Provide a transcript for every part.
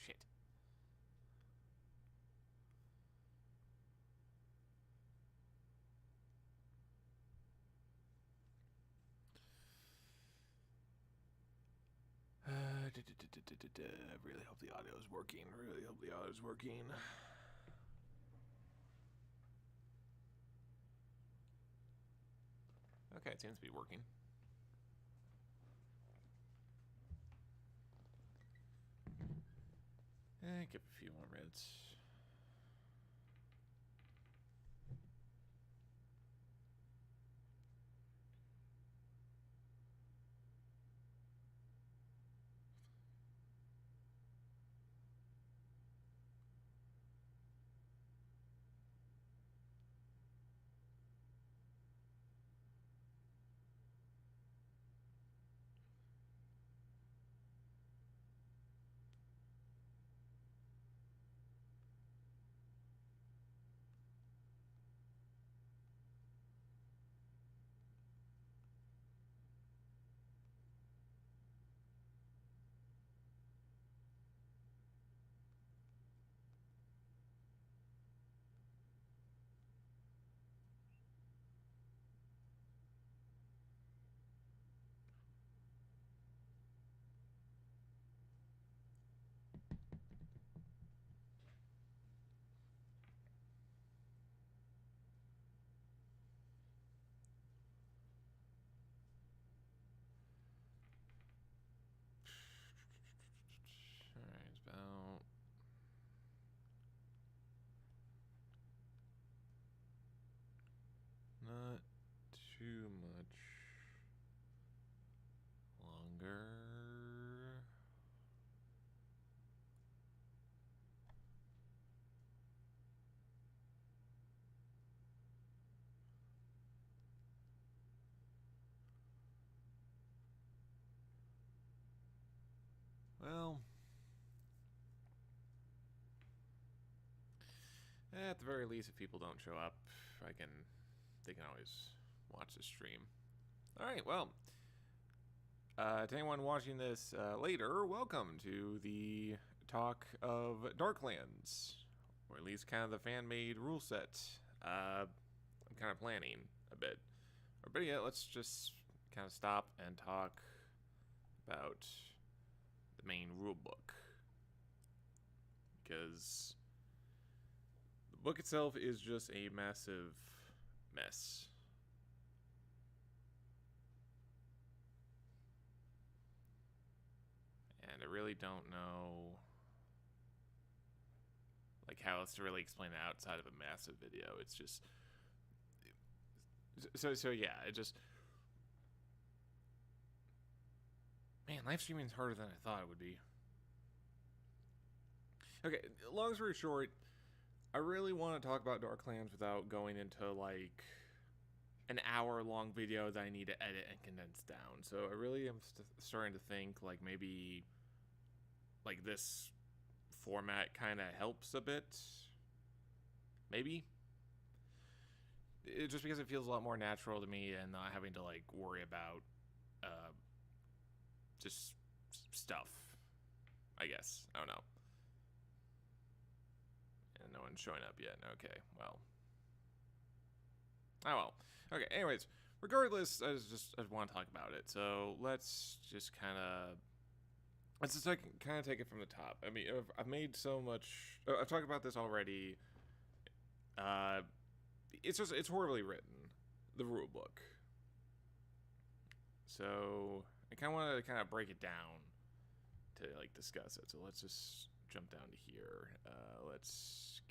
shit. I really hope the audio is working. Really hope the audio is working. Okay, it seems to be working. Give a few more minutes. Alright, it's about... Not too much longer. Well, at the very least, if people don't show up, they can always watch the stream. All right, well, to anyone watching this later, welcome to the talk of Darklands, or at least kind of the fan-made rule set. I'm kind of planning a bit. Or better yet, let's just kind of stop and talk about the main rule book, because the book itself is just a massive mess. And I really don't know like how else to really explain it outside of a massive video. It's just so yeah, it just, man, live streaming is harder than I thought it would be. Okay, long story short, I really want to talk about Darklands without going into like an hour-long video that I need to edit and condense down. So I really am starting to think like maybe like this format kind of helps a bit. Maybe. Just because it feels a lot more natural to me and not having to like worry about just stuff, I guess. I don't know. And no one's showing up yet. Okay, well. Oh well. Okay, anyways, regardless, I want to talk about it. So let's just kind of take it from the top. I mean, I've made so much. I've talked about this already. It's horribly written, the rule book. So I kind of want to break it down to like discuss it. So let's just jump down to here. Let's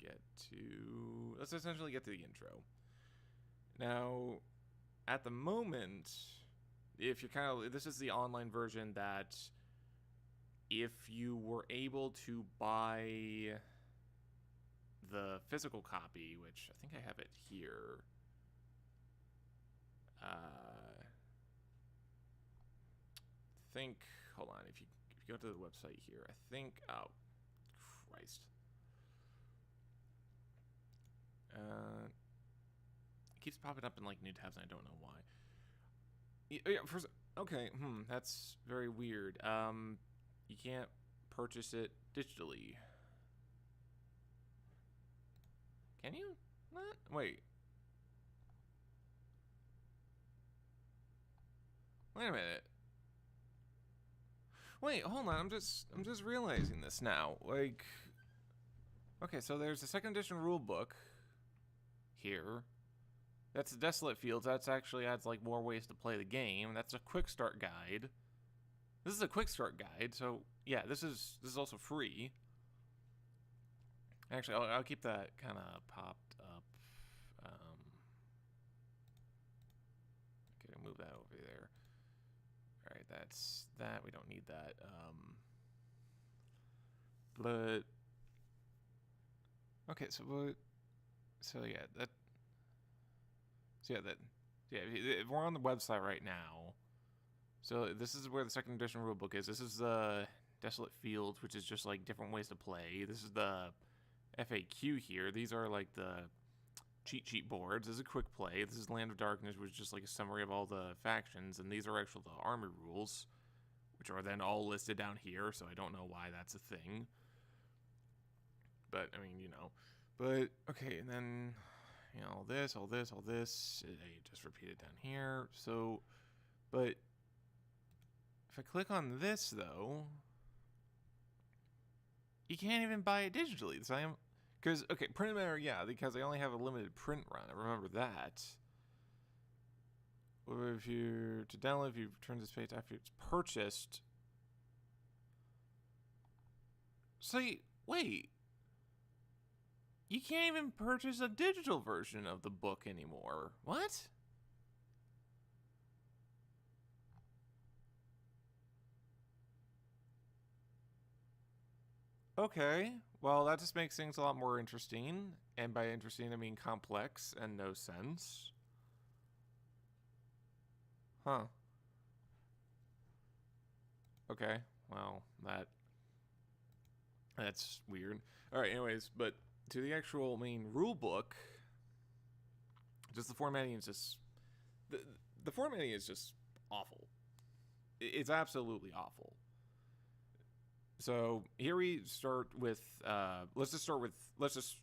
essentially get to the intro. Now, at the moment, if you're this is the online version that if you were able to buy the physical copy, which I think I have it here. Hold on, if you go to the website here, I think, oh, Christ. It keeps popping up in like new tabs and I don't know why. Yeah, first, okay, that's very weird. You can't purchase it digitally. Can you? Not? Wait. Wait a minute. Wait, hold on. I'm just realizing this now. Like, okay, so there's a second edition rule book here. That's the Desolate Fields. That's actually adds like more ways to play the game. That's a quick start guide. This is a quick start guide, so yeah, this is also free. Actually, I'll keep that kind of popped up. Okay, move that over there. All right, that's that. We don't need that. But okay, so yeah, if we're on the website right now. So this is where the second edition rulebook is. This is the Desolate Fields, which is just like different ways to play. This is the FAQ here. These are like the cheat sheet boards. This is a quick play. This is Land of Darkness, which is just like a summary of all the factions. And these are actually the army rules, which are then all listed down here. So I don't know why that's a thing. But, I mean, you know. But, okay, and then, you know, all this. I just repeated down here. So, but if I click on this, though, you can't even buy it digitally. So because, okay, print matter, yeah, because I only have a limited print run. I remember that. Or if you return this page after it's purchased. So, wait. You can't even purchase a digital version of the book anymore. What? Okay, well, that just makes things a lot more interesting. And by interesting, I mean complex and no sense. Huh. Okay, well, that's weird. Alright, anyways, but to the actual main rule book, just the formatting is just... The formatting is just awful. It's absolutely awful. So here we start with, let's just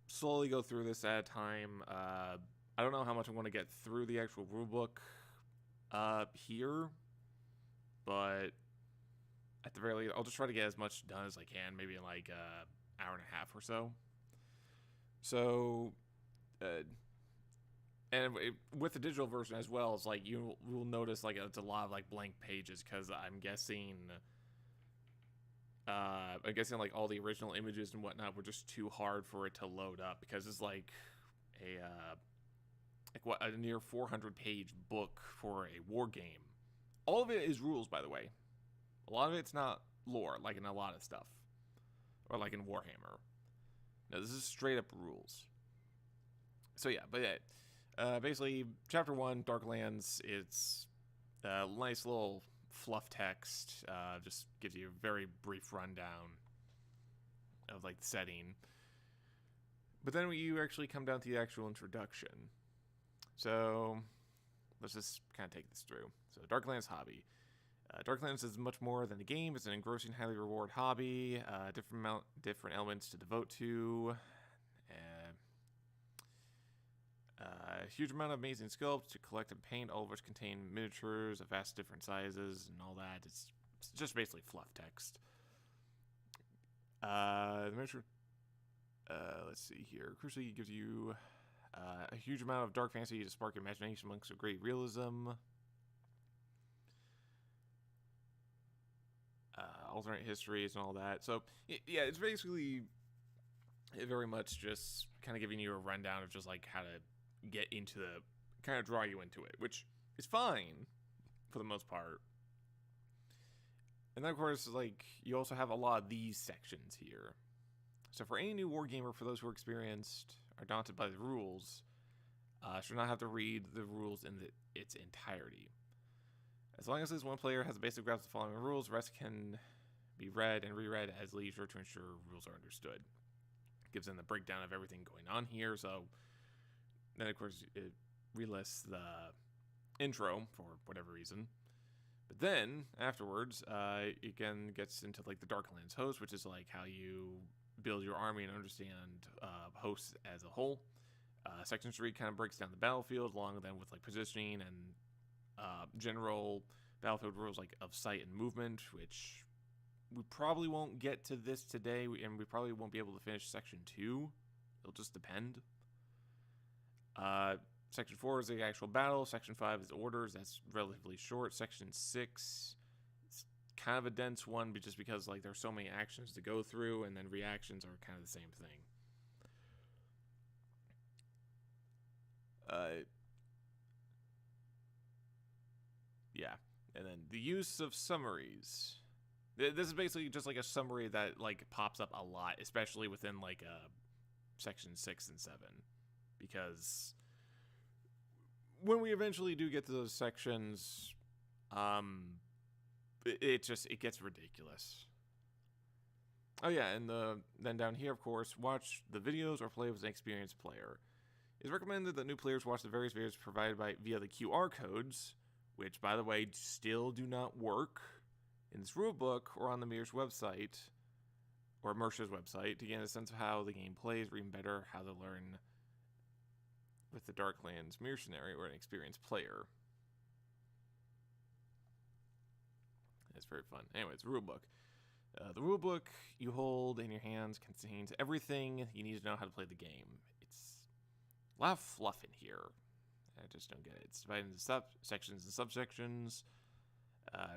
slowly go through this at a time. I don't know how much I want to get through the actual rulebook here, but at the very least, I'll just try to get as much done as I can, maybe in like an hour and a half or so. So, and with the digital version as well, it's like you will notice like it's a lot of like blank pages because I'm guessing like all the original images and whatnot were just too hard for it to load up because it's like a near 400-page book for a war game. All of it is rules, by the way. A lot of it's not lore, like in a lot of stuff, or like in Warhammer. No, this is straight up rules. So yeah, but yeah, basically, Chapter 1, Darklands, it's a nice little fluff text, just gives you a very brief rundown of like the setting. But then you actually come down to the actual introduction. So let's just kind of take this through. So Darklands hobby. Darklands is much more than a game. It's an engrossing, highly rewarded hobby. Different elements to devote to. A huge amount of amazing sculpts to collect and paint, all of which contain miniatures of vast different sizes and all that. It's just basically fluff text. The miniature, let's see here. Crucially, it gives you a huge amount of dark fantasy to spark imagination amongst a great realism. Alternate histories and all that. So, yeah, it's basically very much just kind of giving you a rundown of just like how to get into kind of draw you into it, which is fine for the most part. And then, of course, like, you also have a lot of these sections here. So for any new wargamer, for those who are experienced, are daunted by the rules, should not have to read the rules in its entirety. As long as this one player has a basic grasp of the following rules, the rest can be read and reread as leisure to ensure rules are understood. It gives them the breakdown of everything going on here, so then, of course, it relists the intro for whatever reason. But then afterwards, it again gets into like the Darklands host, which is like how you build your army and understand hosts as a whole. Section 3 kind of breaks down the battlefield, along then with like positioning and general battlefield rules like of sight and movement, which we probably won't get to this today, and we probably won't be able to finish Section 2. It'll just depend. Section 4 is the actual battle. Section 5 is orders. That's relatively short. Section 6 is kind of a dense one, but just because like there's so many actions to go through, and then reactions are kind of the same thing. Yeah, and then the use of summaries. This is basically just like a summary that like pops up a lot, especially within like Section 6 and 7, because when we eventually do get to those sections, it gets ridiculous. Oh yeah, and then down here, of course, watch the videos or play with an experienced player. It's recommended that new players watch the various videos provided via the QR codes, which, by the way, still do not work in this rulebook or on the Mirror's website, or Mercer's website, to get a sense of how the game plays, or even better, how to learn with the Darklands mirror scenario or an experienced player. It's very fun. Anyways, rulebook. The rulebook you hold in your hands contains everything you need to know how to play the game. It's a lot of fluff in here. I just don't get it. It's divided into sections and subsections.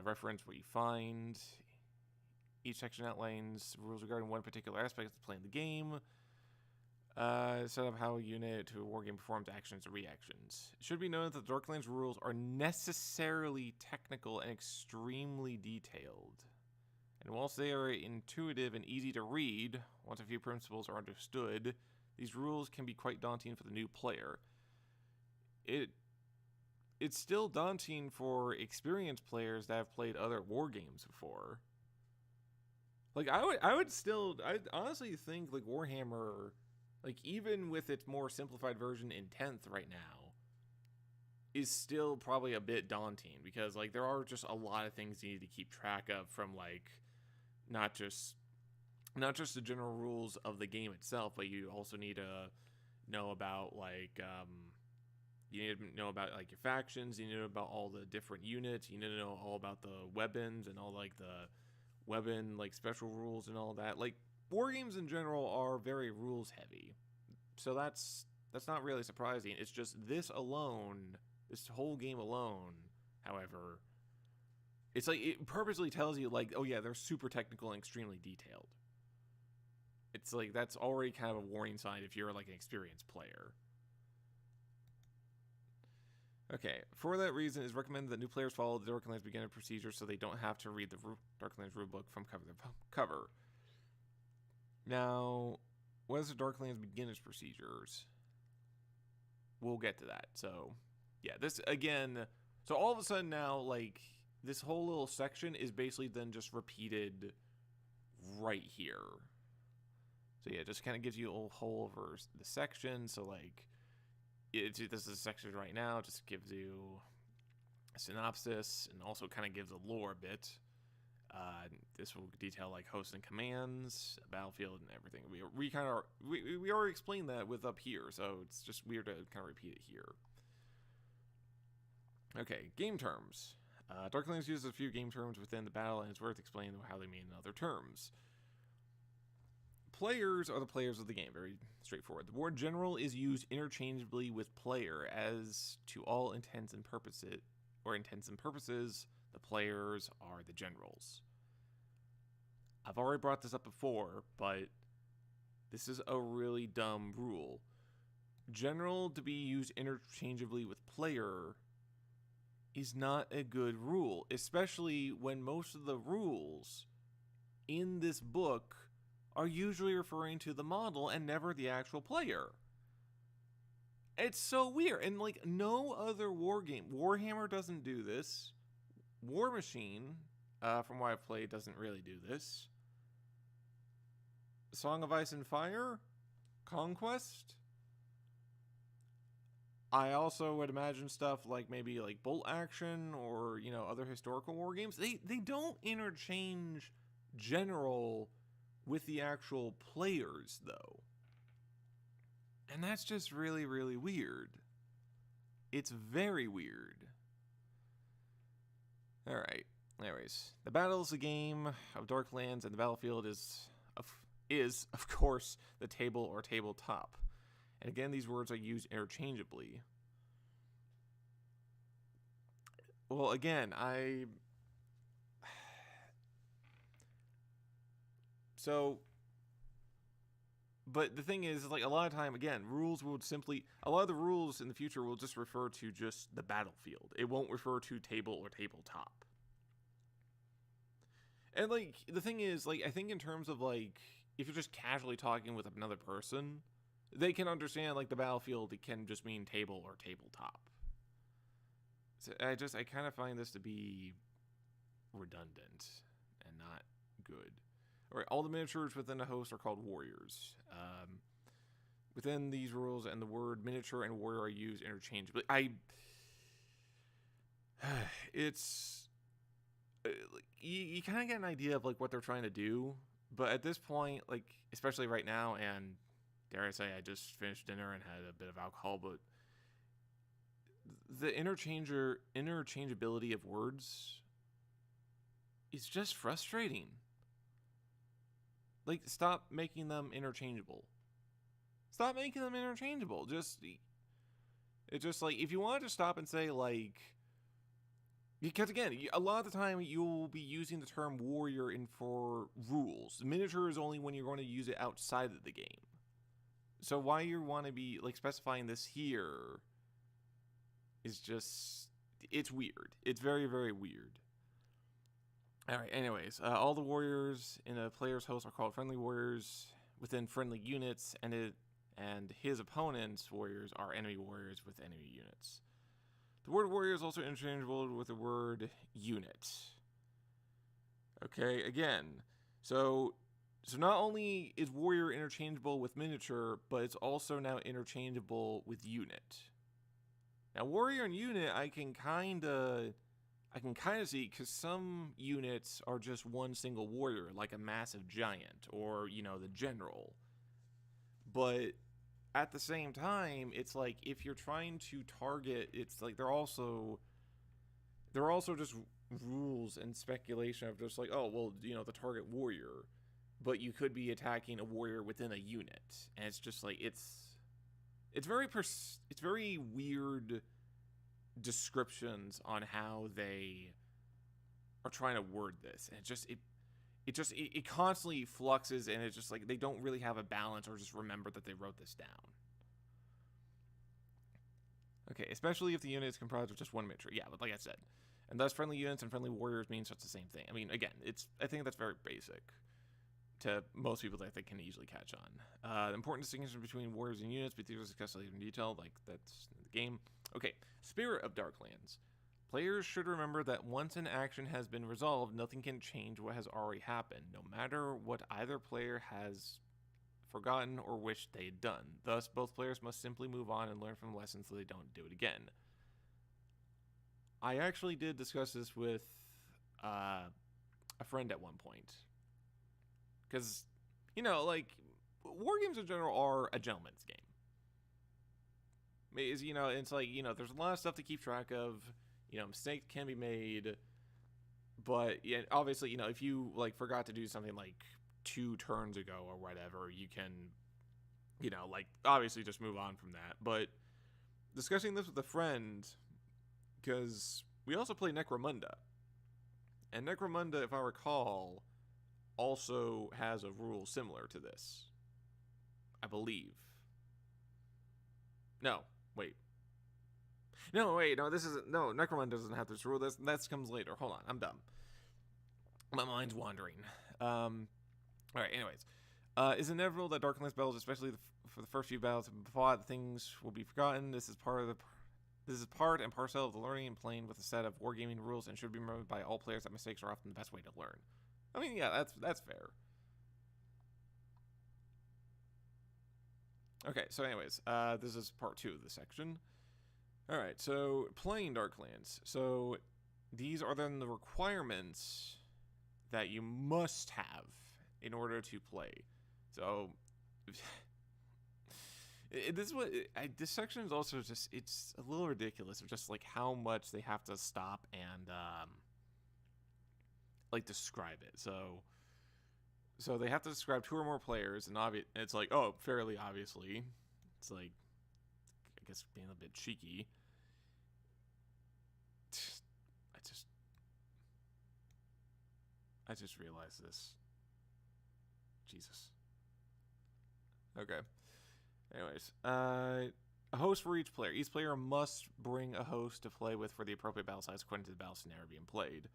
Reference what you find. Each section outlines rules regarding one particular aspect of playing the game. Set up how a unit to a wargame performs actions or reactions. It should be noted that the Darklands rules are necessarily technical and extremely detailed. And whilst they are intuitive and easy to read, once a few principles are understood, these rules can be quite daunting for the new player. It's still daunting for experienced players that have played other war games before. Like I honestly think like Warhammer, like even with its more simplified version in 10th right now, is still probably a bit daunting, because like there are just a lot of things you need to keep track of, from like not just the general rules of the game itself, but you also need to know about like you need to know about like your factions, you need to know about all the different units, you need to know all about the weapons and all like the weapon like special rules and all that. Like war games in general are very rules heavy, so that's not really surprising. It's just this whole game alone, however, it's like it purposely tells you like, oh yeah, they're super technical and extremely detailed. It's like that's already kind of a warning sign if you're like an experienced player. Okay, for that reason, it's recommended that new players follow the Darklands beginner procedure so they don't have to read the Darklands rulebook from cover to cover. Now, what is the Darklands beginner's procedures? We'll get to that. So, yeah, this again. So all of a sudden now, like this whole little section is basically then just repeated right here. So yeah, it just kind of gives you a whole over the section. So like, this is a section right now. Just gives you a synopsis and also kind of gives a lore bit. This will detail like hosts and commands, battlefield, and everything. We already explained that with up here, so it's just weird to kind of repeat it here. Okay, game terms. Darklands uses a few game terms within the battle, and it's worth explaining how they mean in other terms. Players are the players of the game, very straightforward. The word general is used interchangeably with player, as to all intents and purposes, the players are the generals. I've already brought this up before, but this is a really dumb rule. General to be used interchangeably with player is not a good rule, especially when most of the rules in this book are usually referring to the model and never the actual player. It's so weird, and like no other war game, Warhammer doesn't do this. War Machine, from what I've played, doesn't really do this. Song of Ice and Fire? Conquest? I also would imagine stuff like maybe like Bolt Action or, you know, other historical war games. They don't interchange general with the actual players, though. And that's just really, really weird. It's very weird. Alright, anyways. The battle is a game of Darklands, and the battlefield is, of course, the table or tabletop. And again, these words are used interchangeably. Well, again, but the thing is, like, a lot of time, again, a lot of the rules in the future will just refer to just the battlefield. It won't refer to table or tabletop. And, like, the thing is, like, I think in terms of, like, if you're just casually talking with another person, they can understand, like, the battlefield, it can just mean table or tabletop. So I kind of find this to be redundant and not good. All right, all the miniatures within a host are called warriors. Within these rules, and the word miniature and warrior are used interchangeably. You kind of get an idea of like what they're trying to do, but at this point, like especially right now, and dare I say, I just finished dinner and had a bit of alcohol, but the interchangeability of words is just frustrating. Like, stop making them interchangeable. Stop making them interchangeable. It's just like, if you wanted to stop and say, like, because again, a lot of the time you'll be using the term warrior for rules. Miniature is only when you're going to use it outside of the game. So why you want to be, like, specifying this here is just, it's weird. It's very, very weird. Alright, anyways, all the warriors in a player's host are called friendly warriors within friendly units, and his opponent's warriors are enemy warriors with enemy units. The word warrior is also interchangeable with the word unit. Okay, again, so not only is warrior interchangeable with miniature, but it's also now interchangeable with unit. Now, warrior and unit, I can kind of see, because some units are just one single warrior, like a massive giant, or, you know, the general. But at the same time, it's like, if you're trying to target, it's like, they're also just rules and speculation of just like, oh, well, you know, the target warrior, but you could be attacking a warrior within a unit, and it's just like, it's very weird descriptions on how they are trying to word this, and it constantly fluxes, and it's just like they don't really have a balance or just remember that they wrote this down. Okay, especially if the unit is comprised of just one miniature. Yeah, but like I said, and thus friendly units and friendly warriors mean such the same thing. I mean, again, I think that's very basic to most people that they can easily catch on. The important distinction between warriors and units, but these are discussed later in detail, like that's in the game. Okay, Spirit of Darklands. Players should remember that once an action has been resolved, nothing can change what has already happened, no matter what either player has forgotten or wished they had done. Thus, both players must simply move on and learn from the lessons so they don't do it again. I actually did discuss this with a friend at one point. Because, you know, like, war games in general are a gentleman's game. You know, it's like, you know, there's a lot of stuff to keep track of. You know, mistakes can be made. But, yeah, obviously, you know, if you, like, forgot to do something, like, 2 turns ago or whatever, you can, you know, like, obviously just move on from that. But discussing this with a friend, because we also play Necromunda. And Necromunda, if I recall, also has a rule similar to this, I believe. No, wait, this isn't. No, Necromunda doesn't have this rule. That comes later. Hold on, I'm dumb. My mind's wandering. All right. Anyways, it's inevitable that Darklands battles, especially for the first few battles of the plot, things will be forgotten. This is part and parcel of the learning and playing with a set of wargaming rules, and should be remembered by all players that mistakes are often the best way to learn. I mean, yeah, that's fair. Okay, so anyways, this is part 2 of the section. All right, so playing Darklands. So these are then the requirements that you must have in order to play. So this is what this section is also just, it's a little ridiculous of just like how much they have to stop and like describe it. So they have to describe 2 or more players, and it's like, oh, fairly obviously, it's like, I guess being a bit cheeky. I just realized this. Jesus. Okay. Anyways, a host for each player. Each player must bring a host to play with for the appropriate battle size according to the battle scenario being played.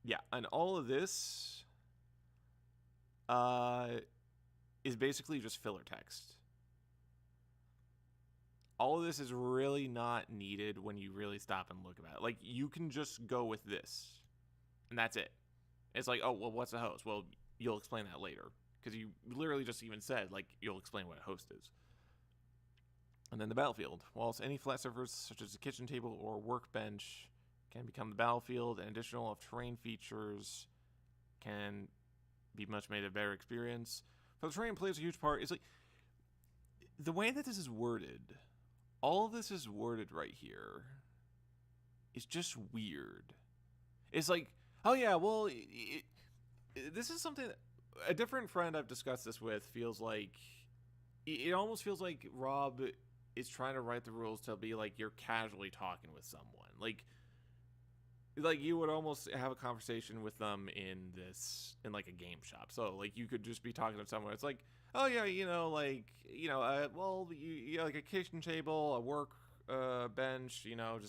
Yeah, and all of this is basically just filler text. All of this is really not needed when you really stop and look about it. Like, you can just go with this, and that's it. It's like, oh, well, what's a host? Well, you'll explain that later, because you literally just even said, like, you'll explain what a host is. And then the battlefield. Whilst any flat surface, such as a kitchen table or workbench, can become the battlefield, and additional of terrain features can be much made a better experience. But the terrain plays a huge part. It's like, the way that this is worded, all of this is worded right here, is just weird. It's like, oh yeah, well, this is something that a different friend I've discussed this with feels like, it almost feels like Rob is trying to write the rules to be like you're casually talking with someone. Like you would almost have a conversation with them in like a game shop. So like you could just be talking to someone. It's like, oh yeah, well, you like a kitchen table, a work bench,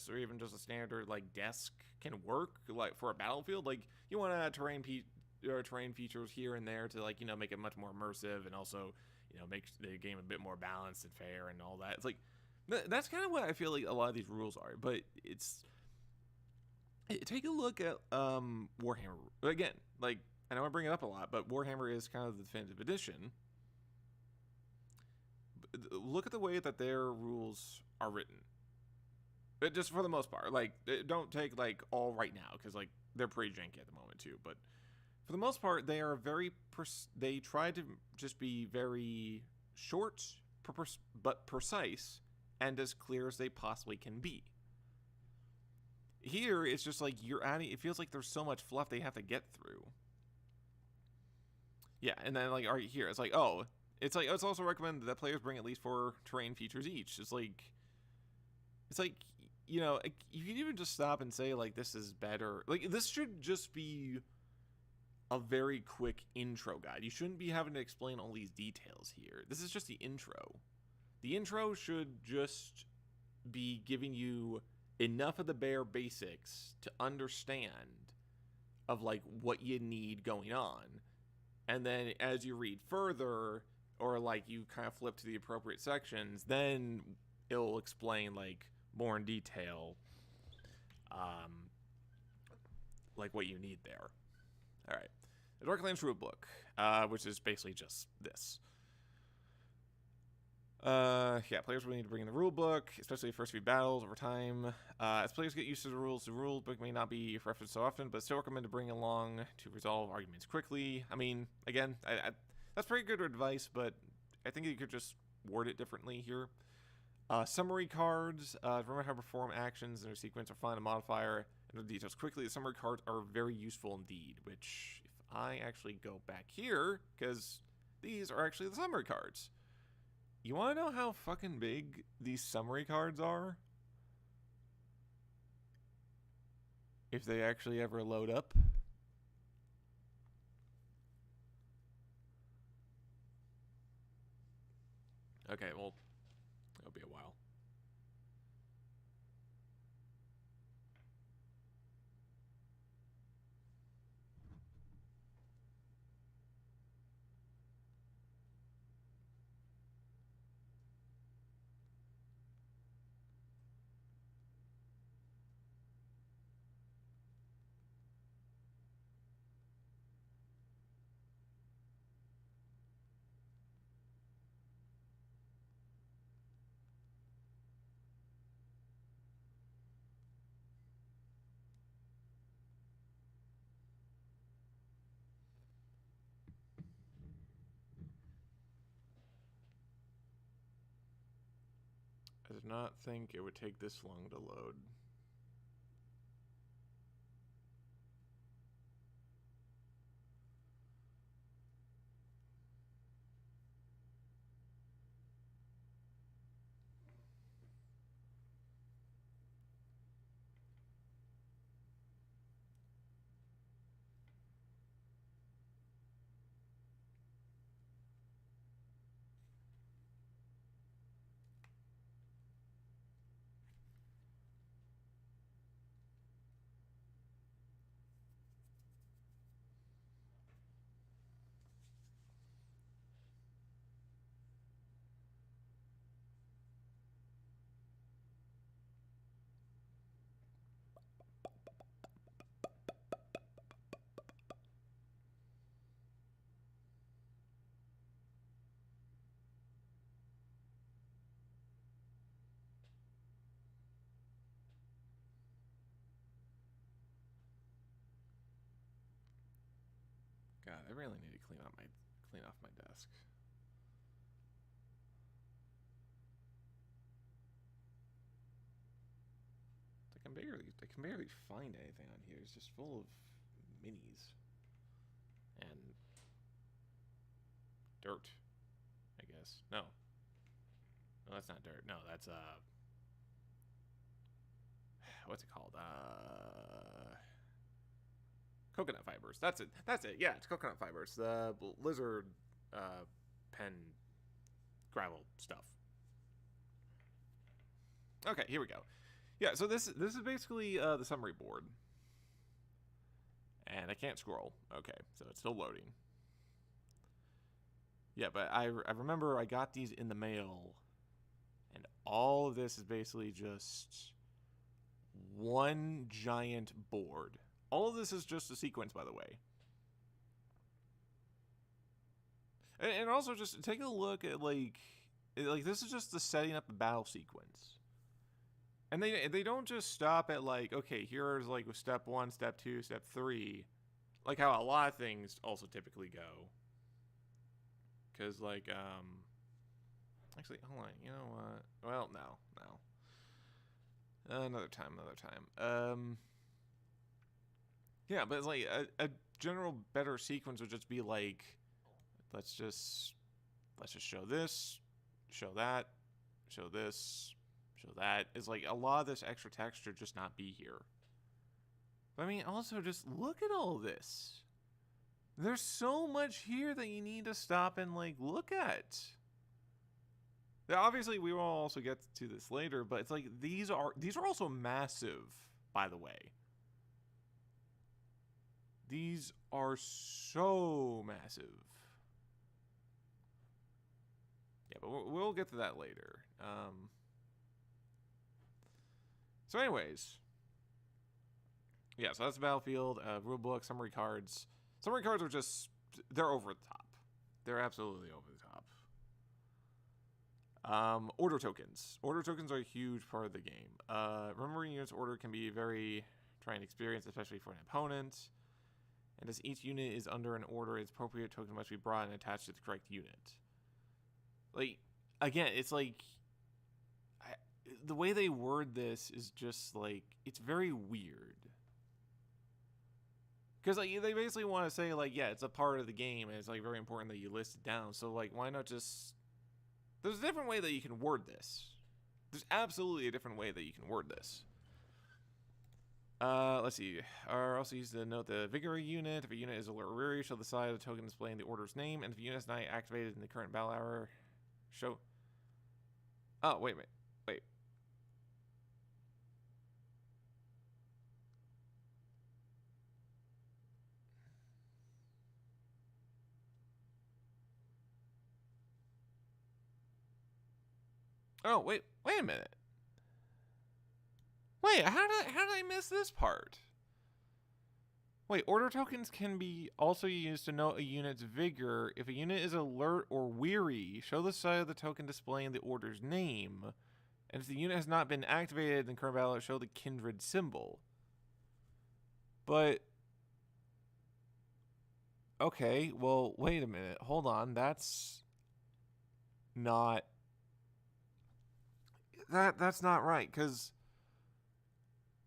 or even just a standard like desk can work like for a battlefield. Like you want to add terrain features here and there to like make it much more immersive and also make the game a bit more balanced and fair and all that. It's like that's kind of what I feel like a lot of these rules are. But take a look at Warhammer again. Like I know I bring it up a lot, but Warhammer is kind of the definitive edition. Look at the way that their rules are written. But just for the most part, like don't take like all right now because like they're pretty janky at the moment too. But for the most part, they are they try to just be very short, but precise, and as clear as they possibly can be. Here, it's just like you're adding. It feels like there's so much fluff they have to get through. Yeah, and then like right here, it's like it's also recommended that players bring at least 4 terrain features each. It's like you can even just stop and say like this is better. Like this should just be a very quick intro guide. You shouldn't be having to explain all these details here. This is just the intro. The intro should just be giving you enough of the bare basics to understand of like what you need going on. And then as you read further or like you kind of flip to the appropriate sections, then it'll explain like more in detail like what you need there. All right. The Darklands rulebook, which is basically just this. Yeah, players will need to bring in the rulebook, especially the first few battles over time. As players get used to the rulebook may not be referenced so often, but still recommend to bring along to resolve arguments quickly. I mean, again, that's pretty good advice, but I think you could just word it differently here. Summary cards. Remember how to perform actions in their sequence or find a modifier and the details quickly. The summary cards are very useful indeed, which if I actually go back here, because these are actually the summary cards. You want to know how fucking big these summary cards are? If they actually ever load up. Okay, well, it'll be a while. did not think it would take this long to load. God, I really need to clean off my desk. I can barely find anything on here. It's just full of minis and dirt, I guess. No, that's not dirt. No, that's what's it called? Coconut fibers. That's it. Yeah, it's coconut fibers. The lizard pen gravel stuff. Okay, here we go. Yeah, so this is basically the summary board. And I can't scroll. Okay, so it's still loading. Yeah, but I remember I got these in the mail. And all of this is basically just one giant board. All of this is just a sequence, by the way. And also just take a look at, like this is just the setting up the battle sequence. And they don't just stop at, like, okay, here's, like, step 1, step 2, step 3. Like how a lot of things also typically go. Because, like, actually, hold on, you know what? Well, no. Another time. Yeah, but it's like a general better sequence would just be like, let's just show this, show that, show this, show that. It's like a lot of this extra text should just not be here. But I mean, also just look at all this. There's so much here that you need to stop and, like, look at. Now, obviously, we will also get to this later, but it's like these are also massive, by the way. These are so massive. Yeah, but we'll get to that later. So anyways. Yeah, so that's the battlefield. Rulebook, summary cards. Summary cards are just, they're over the top. They're absolutely over the top. Order tokens. Order tokens are a huge part of the game. Remembering units order can be a very trying experience, especially for an opponent. And as each unit is under an order, its appropriate token must be brought and attached to the correct unit. Like, again, it's like, the way they word this is just, like, it's very weird. Because, like, they basically want to say, like, yeah, it's a part of the game, and it's, like, very important that you list it down. So, like, why not just... There's a different way that you can word this. There's absolutely a different way that you can word this. Let's see. Are also used to note the vigor unit. If a unit is alert or weary, show the side of the token displaying the order's name. And if a unit is not activated in the current battle hour, show... Oh, wait. Oh, wait a minute. Wait, how did I miss this part? Wait, order tokens can be also used to note a unit's vigor. If a unit is alert or weary, show the side of the token displaying the order's name. And if the unit has not been activated in the current battle, show the kindred symbol. But... Okay, well, wait a minute. Hold on, that's... not... that's not right, because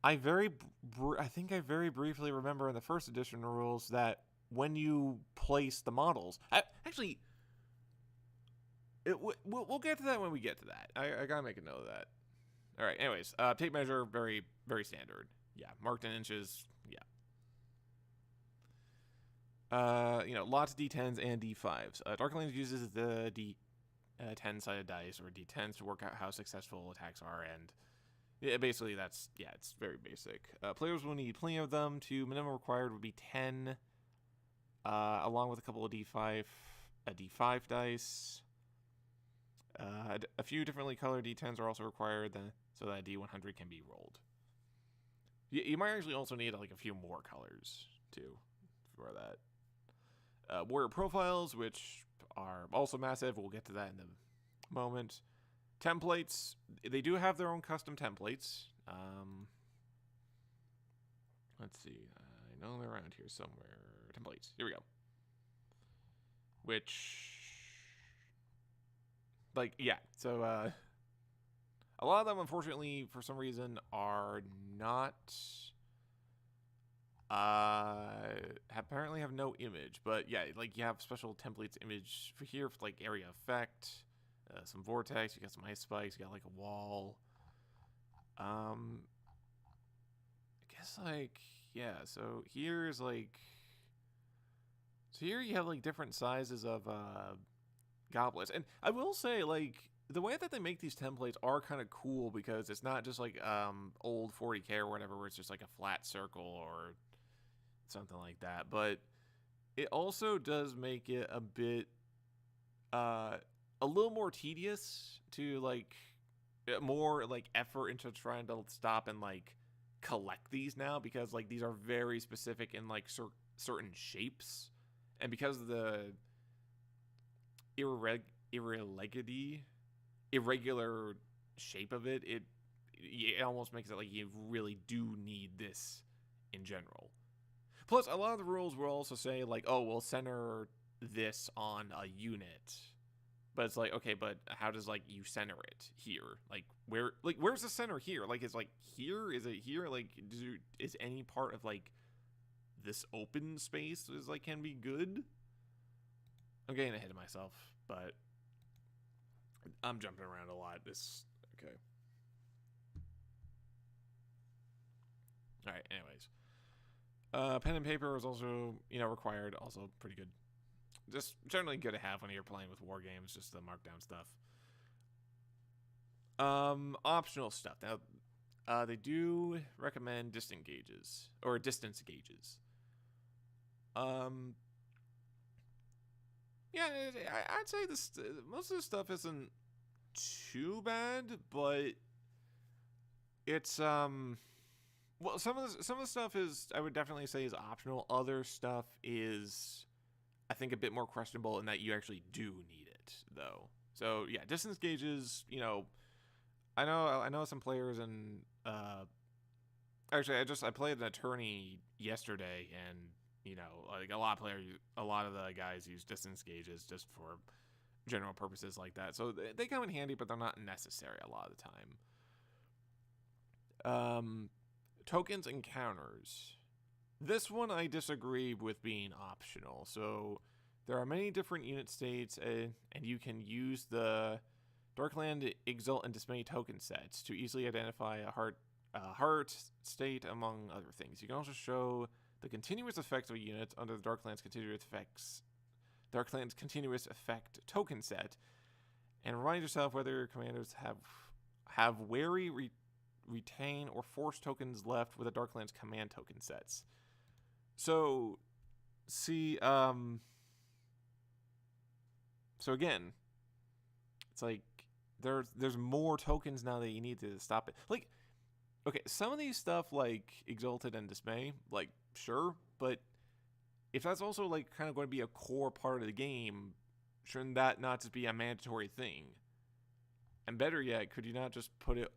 I think I very briefly remember in the first edition rules that when you place the models, actually, we'll get to that when we get to that. I gotta make a note of that. All right. Anyways, tape measure, very very standard. Yeah, marked in inches. Yeah. Lots of D10s and D5s. Darklands uses the D10-sided dice or D10s to work out how successful attacks are, and yeah, basically it's very basic. Players will need plenty of them. To minimum required would be 10, along with a couple of D5 dice. A few differently colored D10s are also required, so that D100 can be rolled. You might actually also need like a few more colors too for that. Warrior profiles, which are also massive. We'll get to that in a moment. Templates. They do have their own custom templates. Let's see. I know they're around here somewhere. Templates. Here we go. Which, so a lot of them, unfortunately, for some reason, are not... apparently have no image, but yeah, like you have special templates image for here for like area effect, some vortex, you got some ice spikes, you got like a wall. I guess like, yeah, so here's like, so here you have like different sizes of goblets, and I will say like the way that they make these templates are kind of cool because it's not just like old 40k or whatever where it's just like a flat circle or something like that, but it also does make it a bit a little more tedious to like more like effort into trying to stop and like collect these now, because like these are very specific in like certain shapes, and because of the irregular shape of it, it almost makes it like you really do need this in general. Plus, a lot of the rules will also say, like, oh, we'll center this on a unit. But it's like, okay, but how does, like, you center it here? Like, where's the center here? Like, is, like, here? Is it here? Like, is any part of, like, this open space is, like, can be good? I'm getting ahead of myself, but I'm jumping around a lot. Okay. All right, anyways. Pen and paper is also, required. Also pretty good. Just generally good to have when you're playing with war games, just the markdown stuff. Optional stuff. Now, they do recommend distance gauges. Yeah, I'd say most of this stuff isn't too bad, but it's, well, some of the stuff is, I would definitely say, is optional. Other stuff is, I think, a bit more questionable in that you actually do need it, though. So yeah, distance gauges. I know some players, and actually, I played an attorney yesterday, and like a lot of the guys use distance gauges just for general purposes like that. So they come in handy, but they're not necessary a lot of the time. Tokens and counters. This one I disagree with being optional. So there are many different unit states, and you can use the Darkland, Exalt, and Dismay token sets to easily identify a heart state, among other things. You can also show the continuous effects of a unit under the Darkland's continuous effect token set, and remind yourself whether your commanders have wary, retain, or force tokens left with the Darklands command token sets. So, see, so again, it's like there's more tokens now that you need to stop it. Like, okay, some of these stuff like Exalted and Dismay, like, sure, but if that's also like kind of going to be a core part of the game, shouldn't that not just be a mandatory thing? And better yet, could you not just put it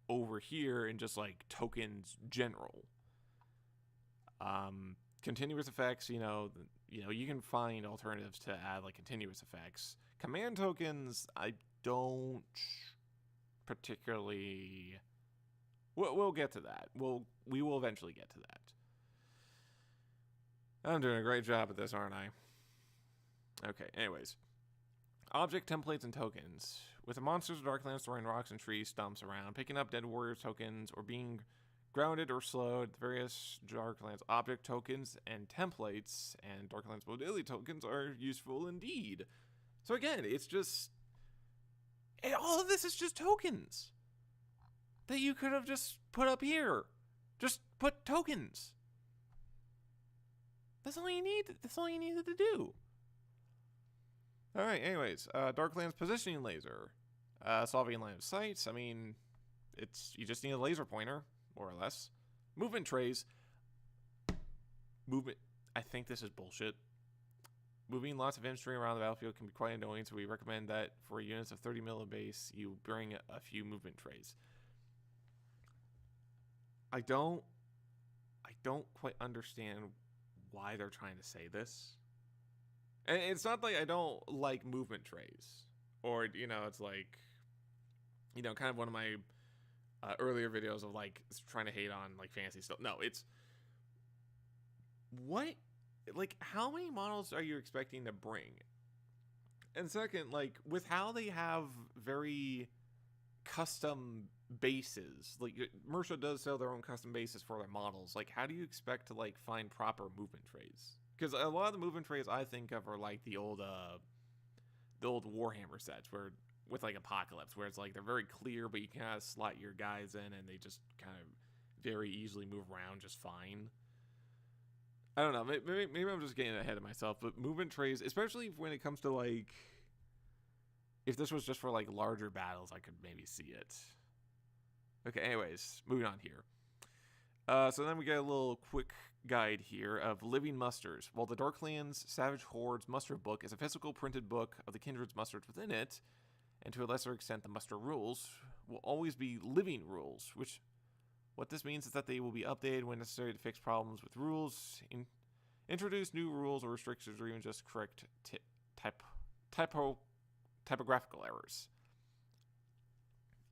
over here and just like tokens general? Continuous effects, you can find alternatives to add like continuous effects. Command tokens, I don't particularly... We'll get to that. We will eventually get to that. I'm doing a great job at this, aren't I? Okay, anyways. Object templates and tokens. With the monsters of Darklands throwing rocks and tree stumps around, picking up dead warrior tokens, or being grounded or slowed, the various Darklands object tokens and templates and Darklands mobility tokens are useful indeed. So again, it's just... all of this is just tokens that you could have just put up here. Just put tokens. That's all you need. That's all you needed to do. All right. Anyways, Darklands positioning laser, solving line of sight. I mean, you just need a laser pointer, more or less. Movement trays. Movement. I think this is bullshit. Moving lots of infantry around the battlefield can be quite annoying, so we recommend that for units of 30 mil base, you bring a few movement trays. I don't quite understand why they're trying to say this. And it's not like I don't like movement trays. Or, it's like, kind of one of my earlier videos of, like, trying to hate on, like, fancy stuff. No, it's... What? Like, how many models are you expecting to bring? And second, like, with how they have very custom bases, like, Mersha does sell their own custom bases for their models. Like, how do you expect to, like, find proper movement trays? Because a lot of the movement trays I think of are, like, the old Warhammer sets, where, with, like, Apocalypse, where it's, like, they're very clear, but you can kind of slot your guys in, and they just kind of very easily move around just fine. I don't know, maybe I'm just getting ahead of myself, but movement trays, especially when it comes to, like, if this was just for, like, larger battles, I could maybe see it. Okay, anyways, moving on here. So then we get a little quick guide here of living musters. While the Darklands Savage Horde's muster book is a physical printed book of the kindred's musters within it, and to a lesser extent the muster rules, will always be living rules, which... What this means is that they will be updated when necessary to fix problems with rules, introduce new rules or restrictions, or even just correct typographical errors.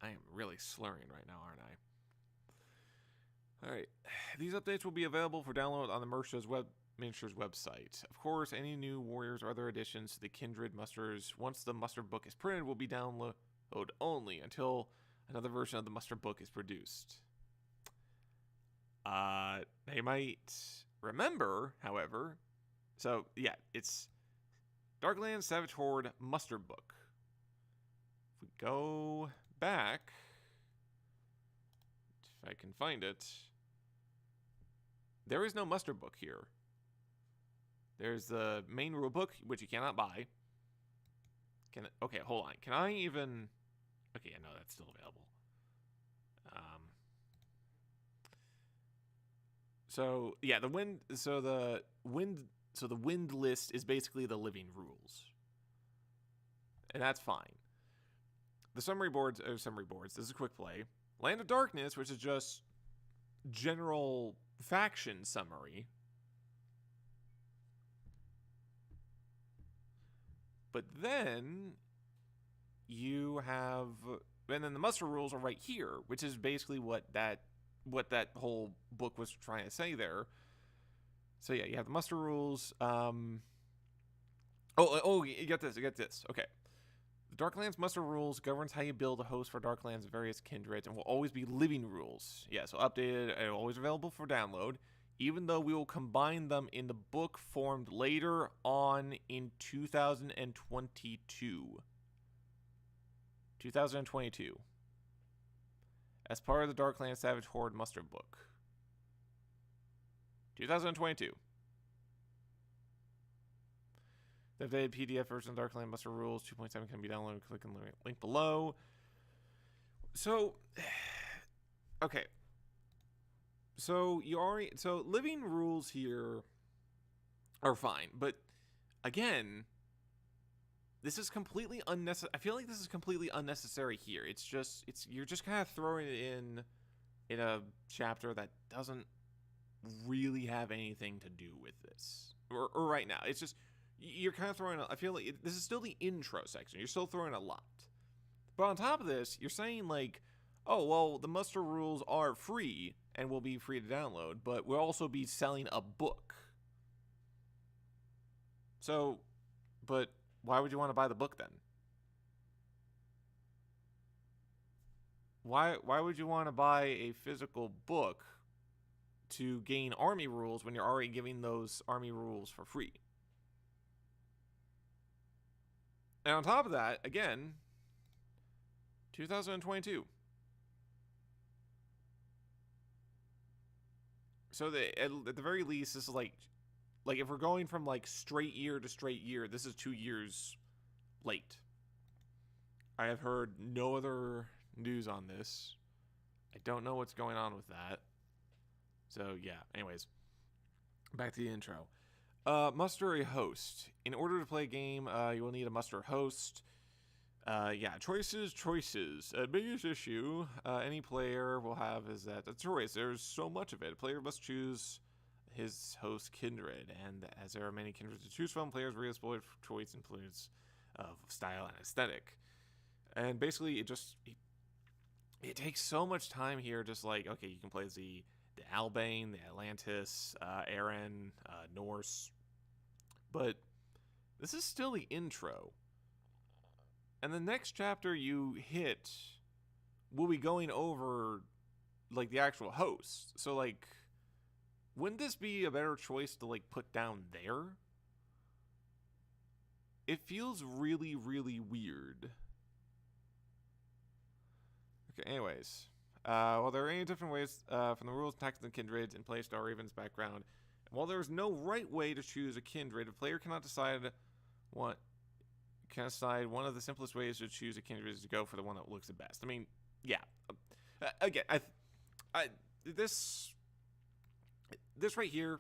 I am really slurring right now, aren't I? Alright, these updates will be available for download on the Mersha's Miniatures website. Of course, any new warriors or other additions to the Kindred musters, once the muster book is printed, will be download only until another version of the muster book is produced. They might remember, however. So, yeah, it's Darklands Savage Horde Muster Book. If we go back, if I can find it, there is no muster book here. There's the main rule book, which you cannot buy. Okay, hold on. Can I even... Okay, yeah, no, that's still available. So yeah, the wind list is basically the living rules, and that's fine. The summary boards. This is a quick play. Land of Darkness, which is just general faction summary. But then you have, and then the muster rules are right here, which is basically what that whole book was trying to say there. So yeah, you have the muster rules. You get this. Okay. The Darklands muster rules governs how you build a host for Darklands' various kindreds and will always be living rules. Yeah, so updated and always available for download, even though we will combine them in the book formed later on in 2022. 2022. As part of the Darklands Savage Horde muster book. 2022. The updated PDF version of Darklands muster rules 2.7 can be downloaded. Click on the link below. So, okay. So living rules here are fine, but again, this is completely unnecessary. I feel like this is completely unnecessary here. You're just kind of throwing it in a chapter that doesn't really have anything to do with this. Or right now. It's just, you're kind of throwing, I feel like this is still the intro section. You're still throwing a lot. But on top of this, you're saying like, oh, well, the muster rules are free and will be free to download, but we'll also be selling a book. So, but why would you want to buy the book then? Why would you want to buy a physical book to gain army rules when you're already giving those army rules for free? And on top of that, again, 2022. So at the very least, this is like if we're going from like straight year to straight year, this is 2 years late. I have heard no other news on this. I don't know what's going on with that. So yeah, anyways, back to the intro. Muster a host. In order to play a game, you will need a muster host. Yeah, choices. Biggest issue any player will have is that a choice. There's so much of it. A player must choose his host kindred, and as there are many kindreds to choose from, players will exploit choice influence of style and aesthetic. And basically, it takes so much time here. Just like, okay, you can play as the Albane, the Atlantis, Aaron, Norse, but this is still the intro. And the next chapter you hit will be going over like the actual host. So like, wouldn't this be a better choice to like put down there? It feels really, really weird. Okay, anyways. While there are any different ways from the rules, tactics, and kindreds in play Star Raven's background, and while there is no right way to choose a kindred, a player cannot decide one of the simplest ways to choose a kindred is to go for the one that looks the best. I mean, yeah. Again, this right here,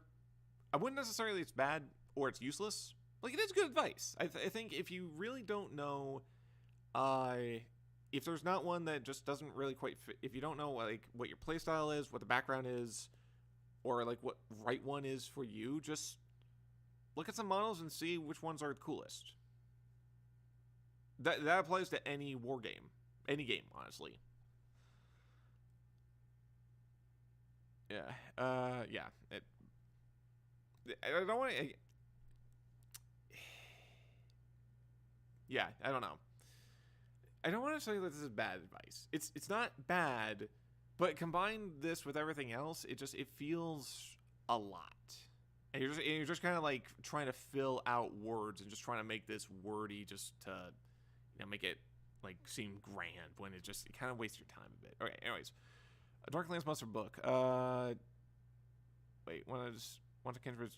I wouldn't necessarily it's bad or it's useless. Like, it is good advice. I think if you really don't know, if there's not one that just doesn't really quite fit, if you don't know like what your playstyle is, what the background is, or like what right one is for you, just look at some models and see which ones are the coolest. That applies to any war game, any game, honestly. Yeah, yeah. I don't want to. Yeah, I don't know. I don't want to say that this is bad advice. It's not bad, but combine this with everything else, it feels a lot. And you're just kind of like trying to fill out words and just trying to make this wordy just to make it like seem grand when it kind of wastes your time a bit. Okay, anyways, a Darklands Monster book. Wait, want to kindred?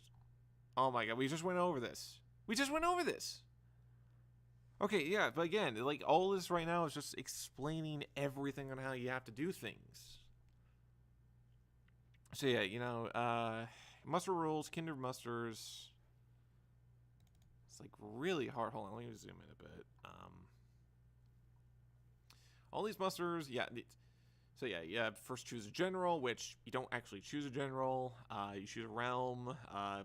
Oh my god, we just went over this. Okay, yeah, but again, like, all this right now is just explaining everything on how you have to do things. So yeah, muster rules, kindred musters. It's like really hard. Hold on, let me zoom in a bit. All these musters, yeah. So yeah, first choose a general, which you don't actually choose a general. You choose a realm,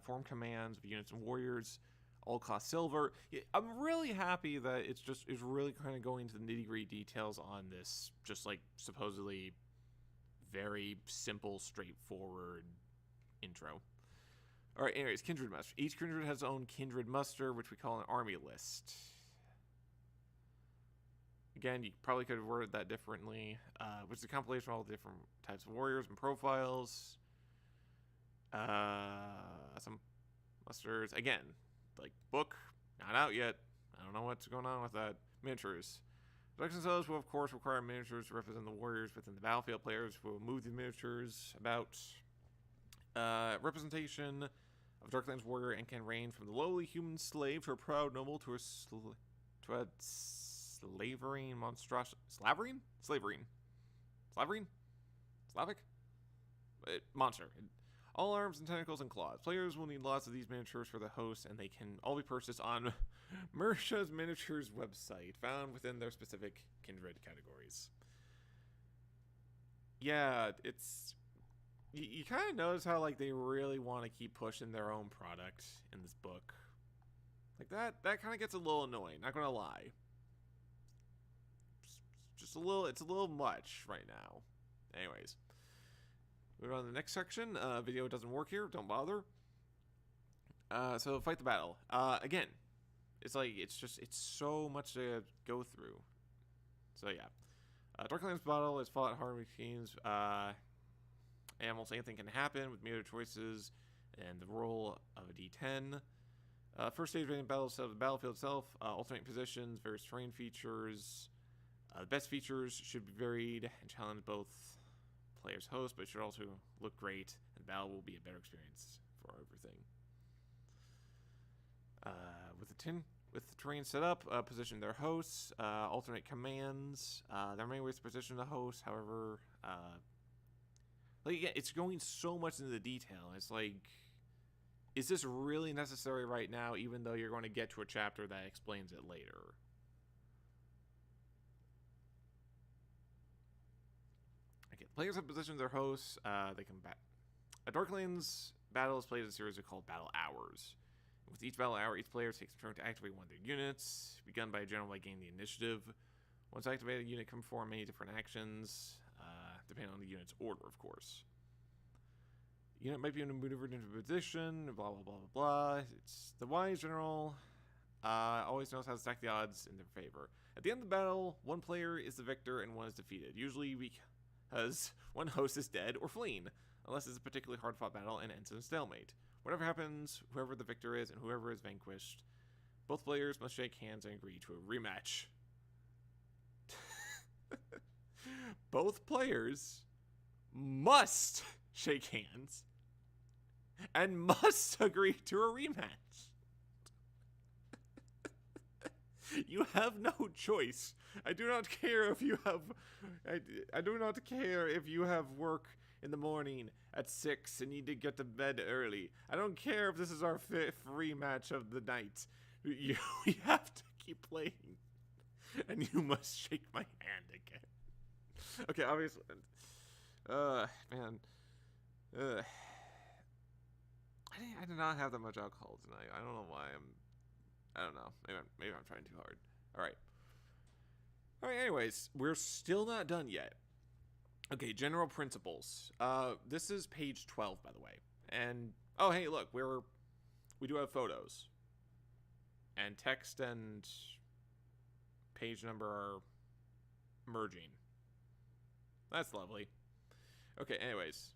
form commands of units and warriors. All cost silver. I'm really happy that it's really kind of going into the nitty-gritty details on this, just like supposedly very simple, straightforward intro. All right, anyways, kindred muster. Each kindred has its own kindred muster, which we call an army list. Again, you probably could have worded that differently, which is a compilation of all the different types of warriors and profiles. Some musters, again, like book, not out yet. I don't know what's going on with that. Miniatures. Production cells will of course require miniatures to represent the warriors within the battlefield. Players will move the miniatures about. Representation of Darklands warrior and can range from the lowly human slave to a proud noble to a slavering monstrosity. Slavic monster. All arms and tentacles and claws. Players will need lots of these miniatures for the host, and they can all be purchased on Mersha's Miniatures website, found within their specific kindred categories. Yeah, it's... You kind of notice how, like, they really want to keep pushing their own product in this book. Like, that kind of gets a little annoying, not gonna lie. just a little, it's a little much right now. Anyways, moving on to the next section. Video doesn't work here, don't bother. So fight the battle. Again, it's like, it's so much to go through. So yeah. Darklands battle is fought hard machines. And almost anything can happen with meter choices and the roll of a d10. First stage of battle set of the battlefield itself, alternate positions, various terrain features. The best features should be varied and challenge both players' hosts, but it should also look great, and the battle will be a better experience for everything. With the terrain set up, position their hosts, alternate commands. There are many ways to position the host, however, like, yeah, it's going so much into the detail. It's like, is this really necessary right now, even though you're going to get to a chapter that explains it later? Okay, players have positioned their hosts. They can a Darklands battle is played in a series called Battle Hours. With each battle hour, each player takes a turn to activate one of their units, begun by a general by gaining the initiative. Once activated, a unit can perform many different actions, depending on the unit's order, of course. The unit might be maneuvered into position, blah, blah, blah, blah, blah. It's the wise general always knows how to stack the odds in their favor. At the end of the battle, one player is the victor and one is defeated, usually because one host is dead or fleeing, unless it's a particularly hard-fought battle and ends in a stalemate. Whatever happens, whoever the victor is and whoever is vanquished, both players must shake hands and agree to a rematch. Both players must shake hands and must agree to a rematch. You have no choice. I do not care if you have I do not care if you have work in the morning at 6 and need to get to bed early. I don't care if this is our 5th rematch of the night. We have to keep playing. And you must shake my hand again. Okay, obviously. Man. I did not have that much alcohol tonight. I don't know why I don't know. Maybe I'm trying too hard. Alright. Alright, anyways. We're still not done yet. Okay, general principles. This is page 12, by the way. And, oh, hey, look. We do have photos. And text and page number are merging. That's lovely. Okay, anyways.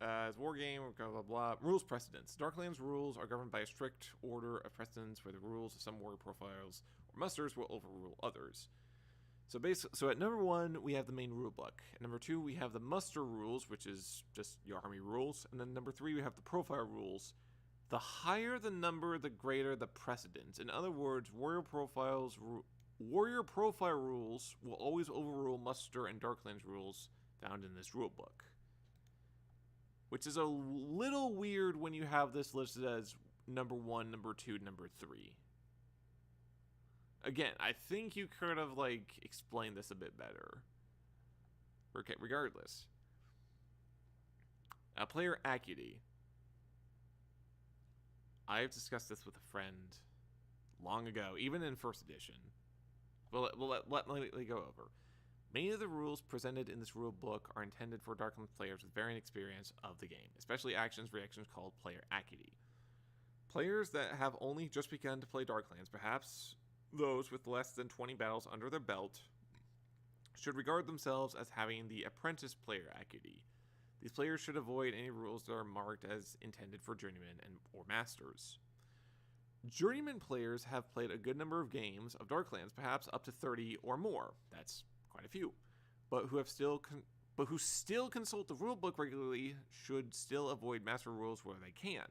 As war game, blah, blah, blah. Rules precedence. Darklands rules are governed by a strict order of precedence where the rules of some warrior profiles or musters will overrule others. So at number 1, we have the main rule book. At number 2, we have the muster rules, which is just your army rules. And then number 3, we have the profile rules. The higher the number, the greater the precedence. In other words, warrior profile rules will always overrule muster and Darklands rules found in this rule book. Which is a little weird when you have this listed as number 1, number 2, number 3. Again, I think you could have, like, explained this a bit better. Okay, regardless. Player acuity. I've discussed this with a friend long ago, even in 1st edition. Well, let me go over. Many of the rules presented in this rule book are intended for Darklands players with varying experience of the game, especially reactions called player acuity. Players that have only just begun to play Darklands, perhaps those with less than 20 battles under their belt, should regard themselves as having the apprentice player acuity. These players should avoid any rules that are marked as intended for journeymen or masters. Journeyman players have played a good number of games of Darklands, perhaps up to 30 or more. That's quite a few. But who still consult the rulebook regularly should still avoid master rules where they can.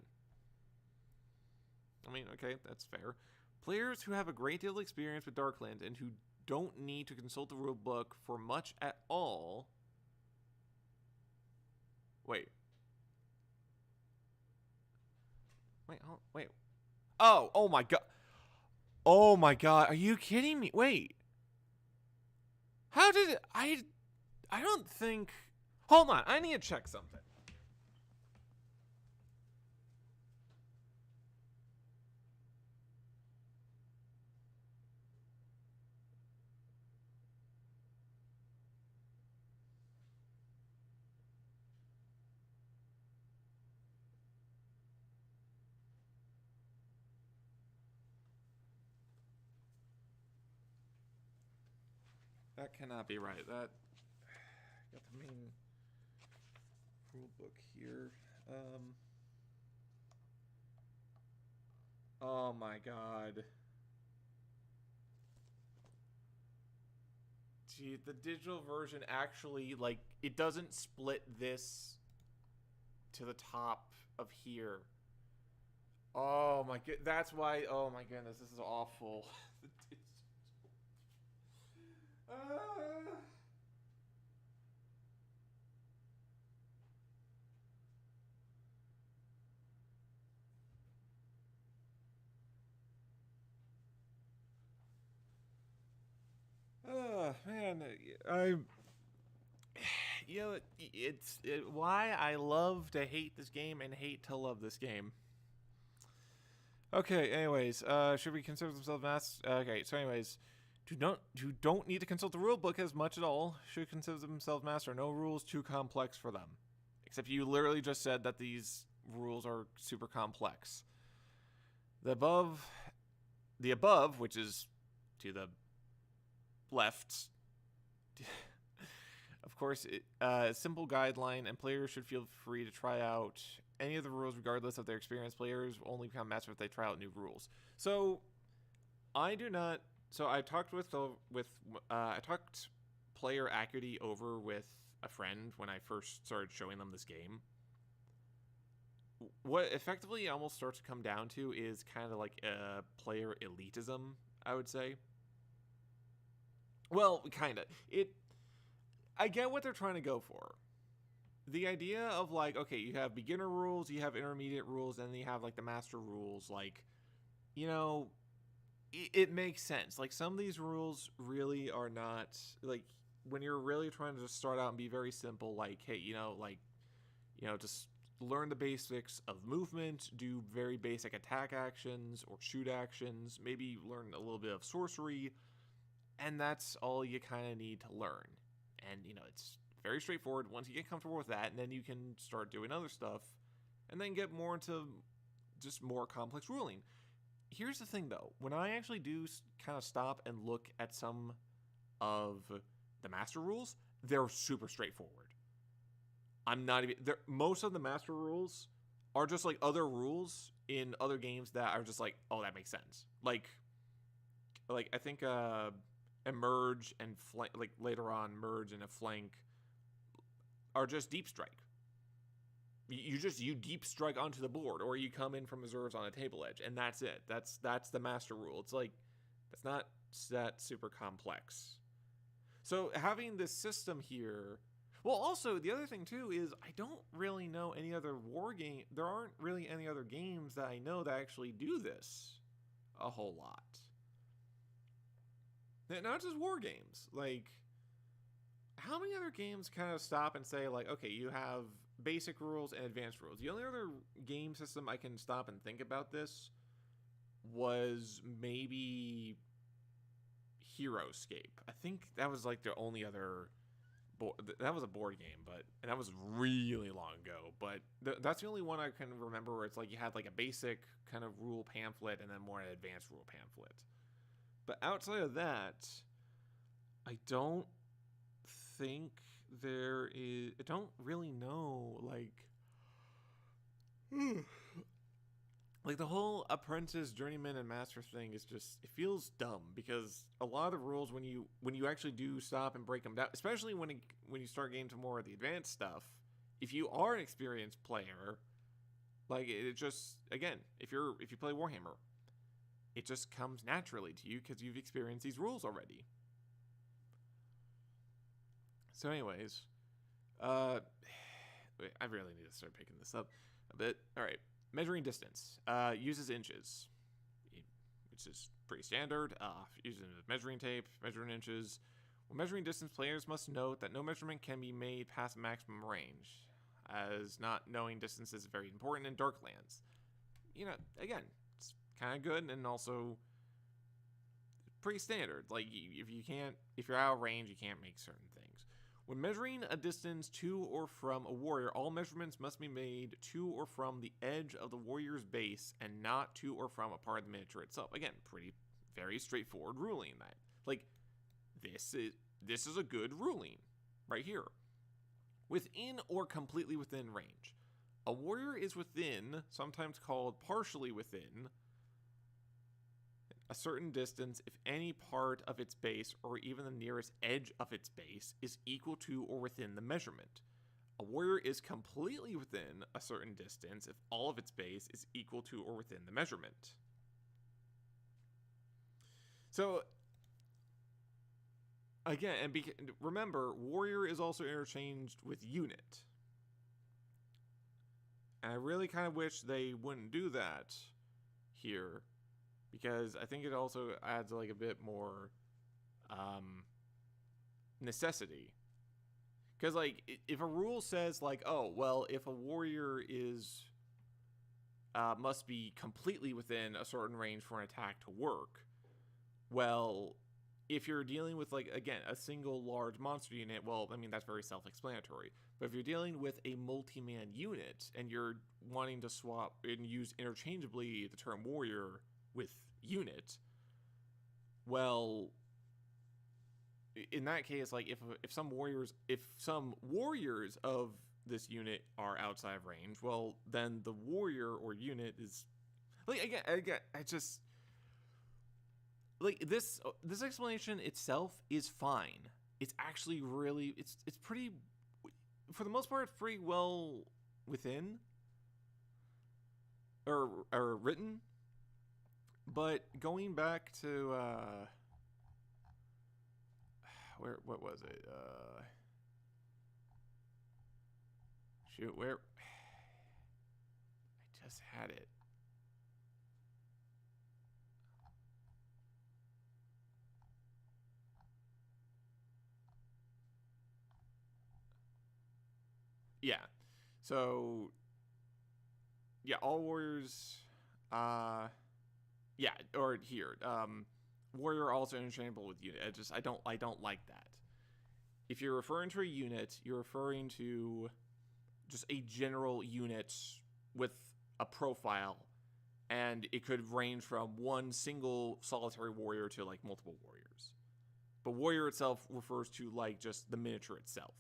I mean, okay, that's fair. Players who have a great deal of experience with Darklands and who don't need to consult the rulebook for much at all. Wait. Oh my god. Oh my god, are you kidding me? Wait. How did it... I don't think... Hold on, I need to check something. That cannot be right. That got the main rule book here. Oh my god. Gee, the digital version actually, like, it doesn't split this to the top of here. Oh my god, that's why, oh my goodness, this is awful. Man, it's why I love to hate this game and hate to love this game. Okay, anyways, should we consider themselves masters? Okay, so anyways, who don't need to consult the rule book as much at all should consider themselves master. No rules too complex for them. Except you literally just said that these rules are super complex. The above, which is to the left, of course, a simple guideline, and players should feel free to try out any of the rules regardless of their experience. Players will only become master if they try out new rules. So I do not. So I talked I talked player acuity over with a friend when I first started showing them this game. What effectively almost starts to come down to is kind of like a player elitism, I would say. Well, kind of. I get what they're trying to go for. The idea of, like, okay, you have beginner rules, you have intermediate rules, and then you have, like, the master rules. Like, you know, it makes sense. Like, some of these rules really are not, like, when you're really trying to just start out and be very simple, like, hey, just learn the basics of movement, do very basic attack actions or shoot actions, maybe learn a little bit of sorcery, and that's all you kind of need to learn. And, it's very straightforward. Once you get comfortable with that, and then you can start doing other stuff, and then get more into just more complex ruling. Here's the thing, though. When I actually do kind of stop and look at some of the master rules, they're super straightforward. I'm not even... Most of the master rules are just, like, other rules in other games that are just like, oh, that makes sense. Like I think... emerge and flank, like later on, merge and a flank are just deep strike. You deep strike onto the board, or you come in from reserves on a table edge, and that's it. That's the master rule. It's like, that's not that super complex. So having this system here, well, also the other thing too is I don't really know any other war game. There aren't really any other games that I know that actually do this a whole lot. Not just war games. Like, how many other games kind of stop and say, like, okay, you have basic rules and advanced rules? The only other game system I can stop and think about this was maybe Heroescape. I think that was like the only other... that was a board game, and that was really long ago. But that's the only one I can remember where it's like you had like a basic kind of rule pamphlet and then more an advanced rule pamphlet. But outside of that, I don't think there is... I don't really know, like the whole apprentice, journeyman, and master thing is just... It feels dumb, because a lot of the rules, when you actually do stop and break them down, especially when you start getting to more of the advanced stuff, if you are an experienced player, like, it just... Again, if you play Warhammer, it just comes naturally to you because you've experienced these rules already. So anyways, I really need to start picking this up a bit. All right, measuring distance uses inches, which is pretty standard. Using measuring tape, measuring inches. When measuring distance, players must note that no measurement can be made past maximum range, as not knowing distance is very important in Darklands. Again, kind of good, and also pretty standard. Like, if you're out of range, you can't make certain things. When measuring a distance to or from a warrior, all measurements must be made to or from the edge of the warrior's base and not to or from a part of the miniature itself. Again, very straightforward ruling that. Like, this is... this is a good ruling right here. Within or completely within range. A warrior is within, sometimes called partially within, a certain distance if any part of its base or even the nearest edge of its base is equal to or within the measurement. A warrior is completely within a certain distance if all of its base is equal to or within the measurement. So, again, and remember, warrior is also interchanged with unit. And I really kind of wish they wouldn't do that here, because I think it also adds like a bit more necessity. Because like if a rule says like, oh well, if a warrior is must be completely within a certain range for an attack to work, well, if you're dealing with like again a single large monster unit, well, I mean that's very self-explanatory. But if you're dealing with a multi-man unit and you're wanting to swap and use interchangeably the term warrior with unit, well, in that case, like if some warriors of this unit are outside of range, well, then the warrior or unit is like again I just like this explanation itself is fine. It's actually really it's pretty, for the most part, it's pretty well within or written. But going back to what was it? Shoot, where I just had it. Yeah. So yeah, all warriors yeah, or here. Warrior also interchangeable with unit. I don't like that. If you're referring to a unit, you're referring to just a general unit with a profile, and it could range from one single solitary warrior to like multiple warriors. But warrior itself refers to like just the miniature itself,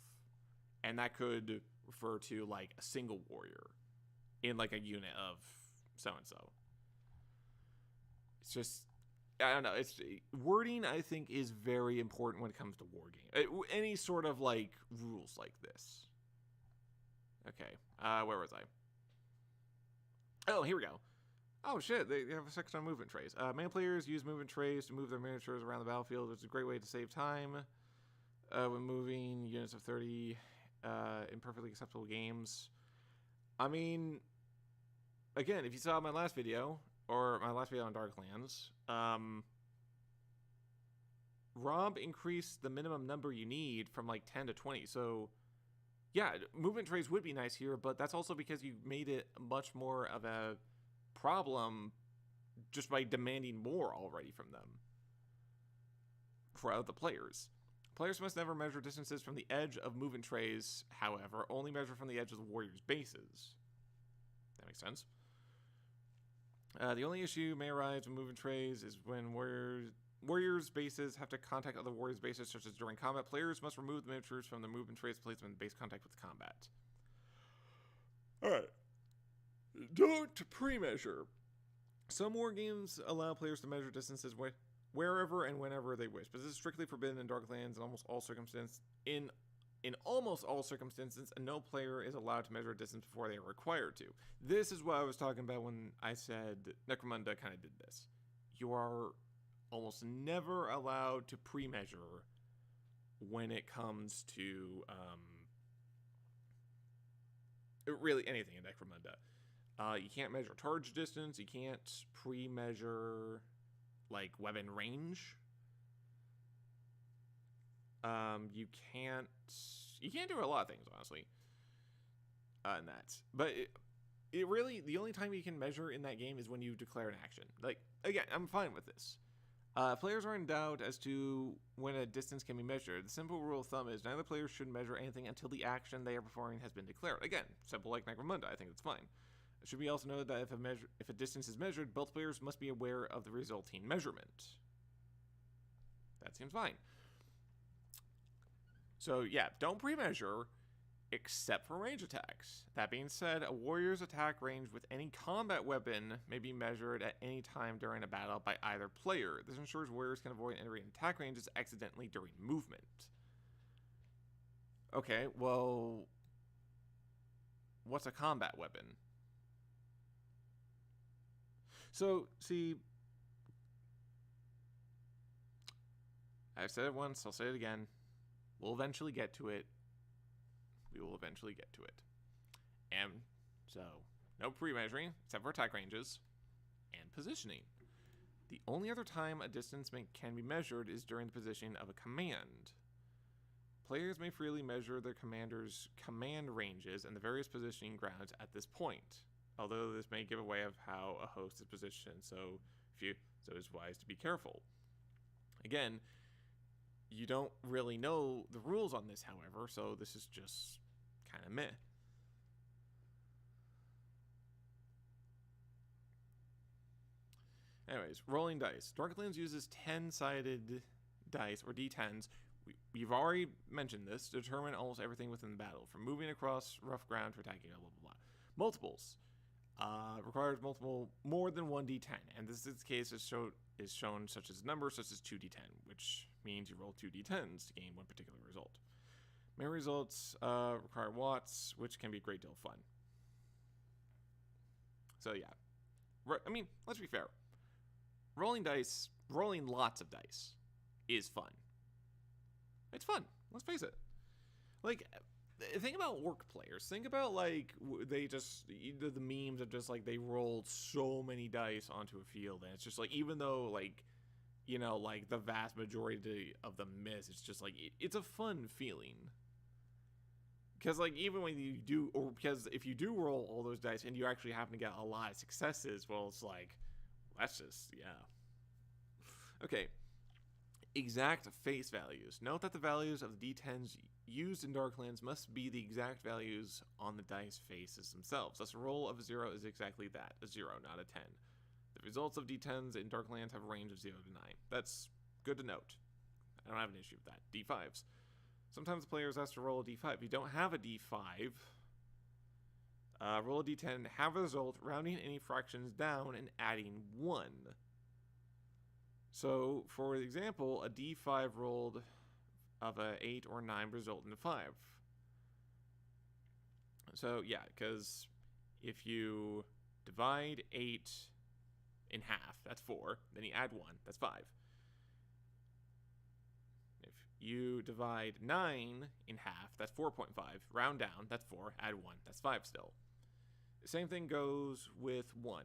and that could refer to like a single warrior in like a unit of so and so. It's just, I don't know. It's wording, I think, is very important when it comes to wargame. Any sort of like rules like this. Okay, where was I? Oh, here we go. Oh shit, they have a section on movement trays. Many players use movement trays to move their miniatures around the battlefield, which is a great way to save time when moving units of 30 in perfectly acceptable games. I mean, again, if you saw my last video, or my last video on Darklands, Rob increased the minimum number you need from like 10 to 20. So yeah, movement trays would be nice here, but that's also because you made it much more of a problem just by demanding more already from them for other players. Players must never measure distances from the edge of movement trays, however, only measure from the edge of the warrior's bases. That makes sense. The only issue may arise when moving trays is when warriors' bases have to contact other warriors' bases, such as during combat. Players must remove the miniatures from the movement trays, place them in base contact with combat. Alright. Don't pre-measure. Some war games allow players to measure distances wherever and whenever they wish, but this is strictly forbidden in Darklands in almost all circumstances. In almost all circumstances, no player is allowed to measure a distance before they are required to. This is what I was talking about when I said Necromunda kind of did this. You are almost never allowed to pre-measure when it comes to really anything in Necromunda. You can't measure charge distance. You can't pre-measure like weapon range. You can't do a lot of things, honestly, in that. But it really, the only time you can measure in that game is when you declare an action. Like, again, I'm fine with this. Players are in doubt as to when a distance can be measured. The simple rule of thumb is neither player should measure anything until the action they are performing has been declared. Again, simple like Necromunda. I think it's fine. It should be also noted that if a distance is measured, both players must be aware of the resulting measurement. That seems fine. So yeah, don't pre-measure except for range attacks. That being said, a warrior's attack range with any combat weapon may be measured at any time during a battle by either player. This ensures warriors can avoid entering attack ranges accidentally during movement. Okay, well, what's a combat weapon? So, see, I've said it once, I'll say it again. We'll eventually get to it. We will eventually get to it. And so, no pre-measuring, except for attack ranges, and positioning. The only other time a distance can be measured is during the positioning of a command. Players may freely measure their commander's command ranges and the various positioning grounds at this point, although this may give away of how a host is positioned, so it's wise to be careful. Again, you don't really know the rules on this, however, so this is just kind of meh. Anyways, rolling dice. Darklands uses 10-sided dice, or D10s. We've already mentioned this, to determine almost everything within the battle, from moving across rough ground to attacking, blah, blah, blah. Multiples. Requires more than one D10, and this is the case is shown such as numbers such as 2D10, which means you roll 2 D10s to gain one particular result. Many results require watts, which can be a great deal of fun. So yeah, I mean, let's be fair. Rolling lots of dice is fun. It's fun, let's face it. Like, think about orc players. Think about, like, they just, the memes of just, like, they rolled so many dice onto a field, and it's just, like, even though, like, you know, like, the vast majority of them miss, it's just, like, it's a fun feeling. Because, like, even when you do, or because if you do roll all those dice and you actually happen to get a lot of successes, well, it's like, that's just, yeah. Okay. Exact face values. Note that the values of the D10s used in Darklands must be the exact values on the dice faces themselves. Thus, a roll of a 0 is exactly that, a 0, not a 10. The results of D10s in Darklands have a range of 0 to 9. That's good to note. I don't have an issue with that. D5s. Sometimes the player is asked to roll a D5. If you don't have a D5, roll a D10, have a result, rounding any fractions down and adding 1. So, for example, a D5 rolled of a 8 or 9 result in a 5. So, yeah, because if you divide 8 in half, that's 4. Then you add 1, that's 5. If you divide 9 in half, that's 4.5. Round down, that's 4. Add 1, that's 5 still. The same thing goes with 1,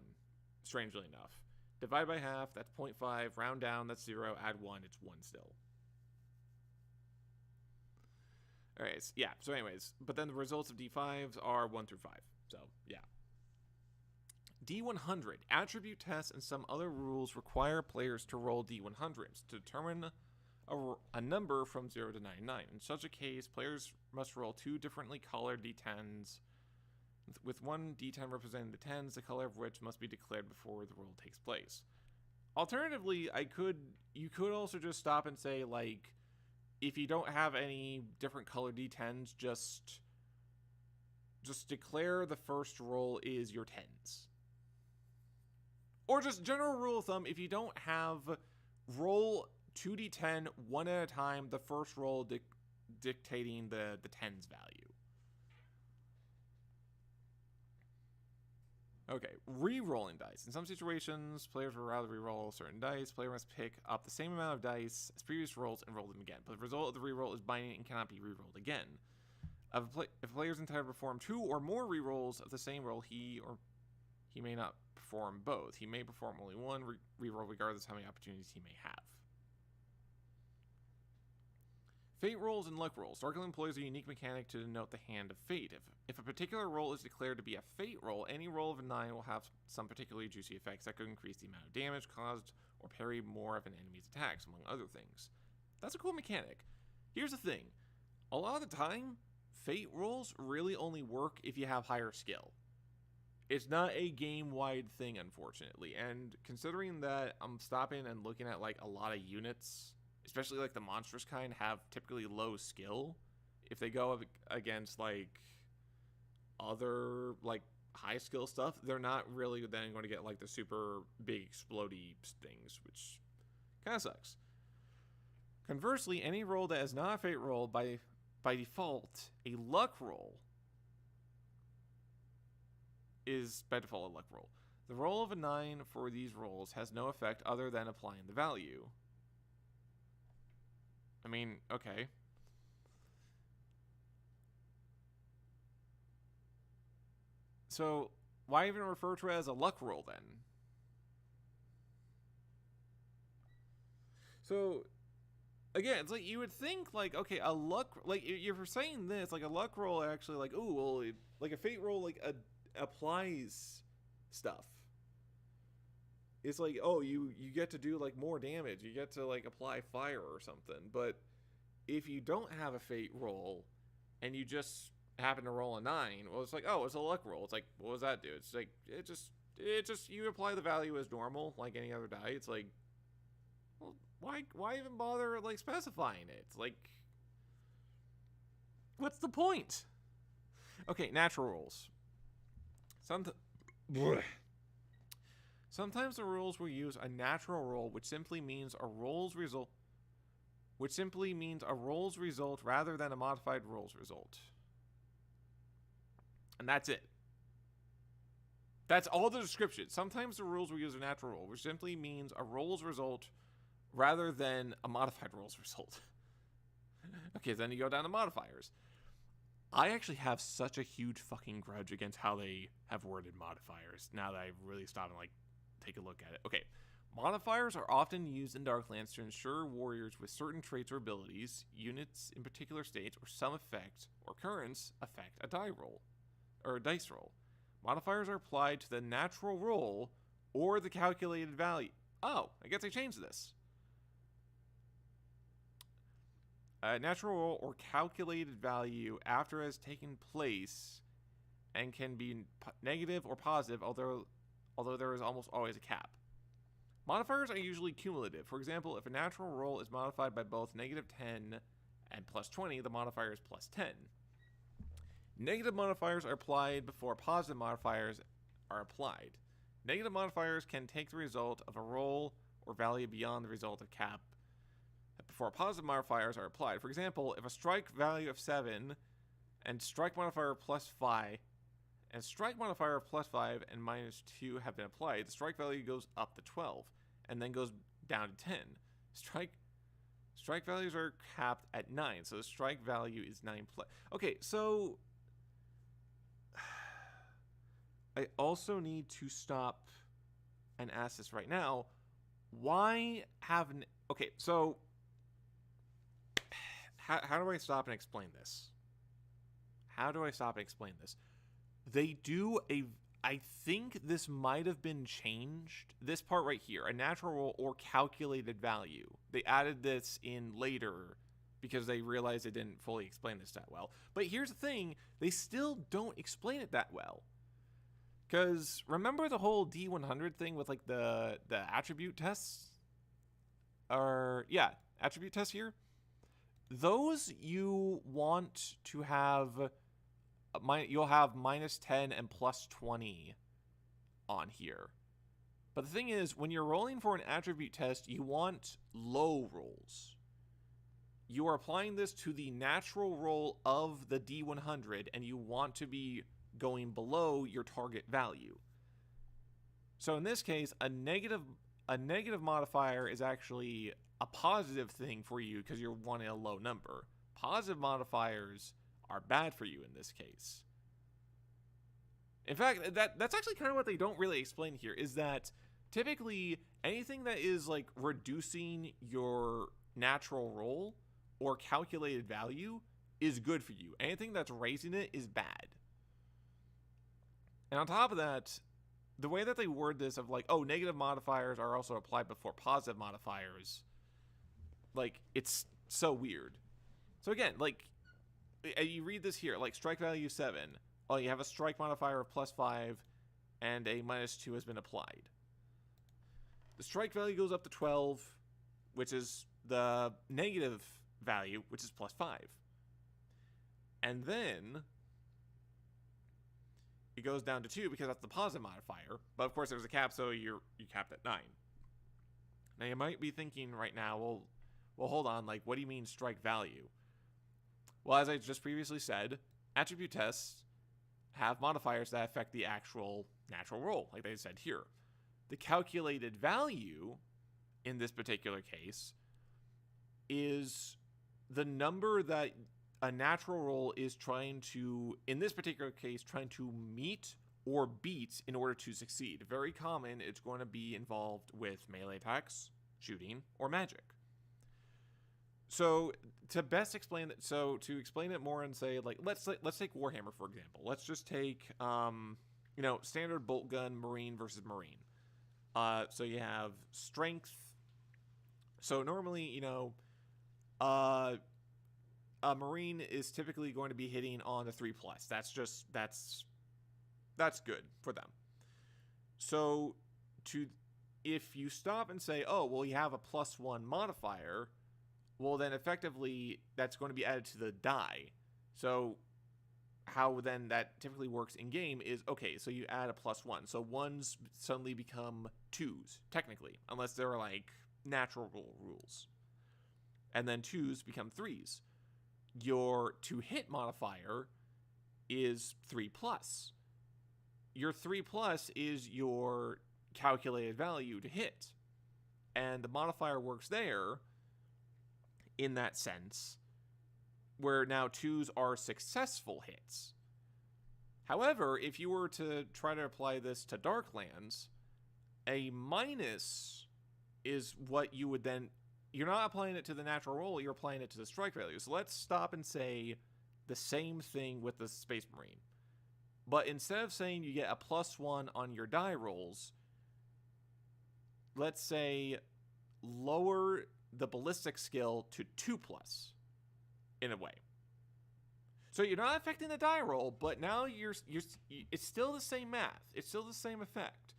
strangely enough. Divide by half, that's 0.5. Round down, that's 0. Add 1, it's 1 still. Alright, yeah, so anyways. But then the results of D5s are 1 through 5. So, yeah. D100. Attribute tests and some other rules require players to roll D100s to determine a number from 0 to 99. In such a case, players must roll 2 differently colored D10s, with one D10 representing the 10s, the color of which must be declared before the roll takes place. Alternatively, you could also just stop and say, like, if you don't have any different colored D10s, just declare the first roll is your 10s. Or just general rule of thumb, if you don't have, roll 2d10 one at a time, the first roll dictating the 10s value. Okay, re-rolling dice. In some situations, players will rather re-roll certain dice. Player must pick up the same amount of dice as previous rolls and roll them again. But the result of the re-roll is binding and cannot be re-rolled again. If a player is entitled to perform 2 or more re-rolls of the same roll, he may not perform both. He may perform only one re-roll regardless of how many opportunities he may have. Fate rolls and luck rolls. Darklands employs a unique mechanic to denote the hand of fate. If a particular roll is declared to be a fate roll, any roll of a 9 will have some particularly juicy effects that could increase the amount of damage caused or parry more of an enemy's attacks, among other things. That's a cool mechanic. Here's the thing. A lot of the time, fate rolls really only work if you have higher skill. It's not a game-wide thing, unfortunately, and considering that I'm stopping and looking at, like, a lot of units, especially like the monstrous kind, have typically low skill, if they go against like other like high skill stuff, they're not really then going to get like the super big explodey things, which kind of sucks. Conversely, any roll that is not a fate roll by default a luck roll is by default a luck roll. The roll of a 9 for these rolls has no effect other than applying the value. I mean, okay. So, why even refer to it as a luck roll then? So, again, it's like you would think, like, okay, a luck, like, you're saying this, like, a luck roll actually, like, ooh, well, like, a fate roll, like, applies stuff. It's like, oh, you get to do, like, more damage. You get to, like, apply fire or something. But if you don't have a fate roll and you just happen to roll a 9, well, it's like, oh, it's a luck roll. It's like, what does that do? It's like, it just, you apply the value as normal, like any other die. It's like, well, why even bother, like, specifying it? It's like, what's the point? Okay, natural rolls. Sometimes the rules will use a natural roll, which simply means a roll's result rather than a modified roll's result. And that's it. That's all the description. Sometimes the rules will use a natural roll, which simply means a roll's result rather than a modified roll's result. Okay, then you go down to modifiers. I actually have such a huge fucking grudge against how they have worded modifiers now that I've really stopped and, like, take a look at it. Okay, modifiers are often used in Darklands to ensure warriors with certain traits or abilities, units in particular states, or some effect or occurrence affect a die roll, or a dice roll. Modifiers are applied to the natural roll or the calculated value. Oh, I guess I changed this. Natural roll or calculated value after it has taken place and can be negative or positive, although there is almost always a cap. Modifiers are usually cumulative. For example, if a natural roll is modified by both -10 and +20, the modifier is +10. Negative modifiers are applied before positive modifiers are applied. Negative modifiers can take the result of a roll or value beyond the result of cap before positive modifiers are applied. For example, if a strike value of 7 and strike modifier +5 and strike modifier of +5 and -2 have been applied, the strike value goes up to 12 and then goes down to 10. Strike values are capped at 9, so the strike value is 9 plus. Okay, so I also need to stop and ask this right now. Why have... Okay, so how do I stop and explain this? They do a... I think this might have been changed. This part right here, a natural roll or calculated value. They added this in later because they realized they didn't fully explain this that well. But here's the thing. They still don't explain it that well. Because remember the whole D100 thing with, like, the attribute tests? Attribute tests here? Those you want to have... you'll have -10 and +20 on here. But the thing is, when you're rolling for an attribute test, you want low rolls. You are applying this to the natural roll of the D100, and you want to be going below your target value. So in this case, a negative modifier is actually a positive thing for you because you're wanting a low number. Positive modifiers are bad for you in this case. In fact, that's actually kind of what they don't really explain here, is that typically anything that is, like, reducing your natural roll or calculated value is good for you. Anything that's raising it is bad. And on top of that, the way that they word this of, like, oh, negative modifiers are also applied before positive modifiers, like, it's so weird. So again, like, you read this here, like, strike value 7. Oh, you have a strike modifier of +5 and a -2 has been applied. The strike value goes up to 12, which is the negative value, which is +5. And then it goes down to 2 because that's the positive modifier. But of course, there's a cap, so you capped at 9. Now, you might be thinking right now, well, hold on. Like, what do you mean strike value? Well, as I just previously said, attribute tests have modifiers that affect the actual natural roll, like they said here. The calculated value in this particular case is the number that a natural roll is trying to, in this particular case, trying to meet or beat in order to succeed. Very common, it's going to be involved with melee attacks, shooting, or magic. So to best explain that, so to explain it more and say, like, let's take Warhammer for example. Let's just take standard bolt gun Marine versus Marine. So you have strength. So normally, a Marine is typically going to be hitting on the 3+. That's good for them. So if you stop and say, oh, well, you have a +1 modifier, well, then effectively that's going to be added to the die. So how then that typically works in game is, okay, so you add a +1. So 1s suddenly become 2s, technically, unless they're like natural rules. And then 2s become 3s. Your to-hit modifier is 3+. Your 3+ is your calculated value to hit. And the modifier works there in that sense, where now 2s are successful hits. However, if you were to try to apply this to Darklands, a minus is what you would then... You're not applying it to the natural roll, you're applying it to the strike value. So let's stop and say the same thing with the Space Marine. But instead of saying you get a +1 on your die rolls, let's say lower the ballistic skill to 2+, in a way. So you're not affecting the die roll, but now it's still the same math. It's still the same effect.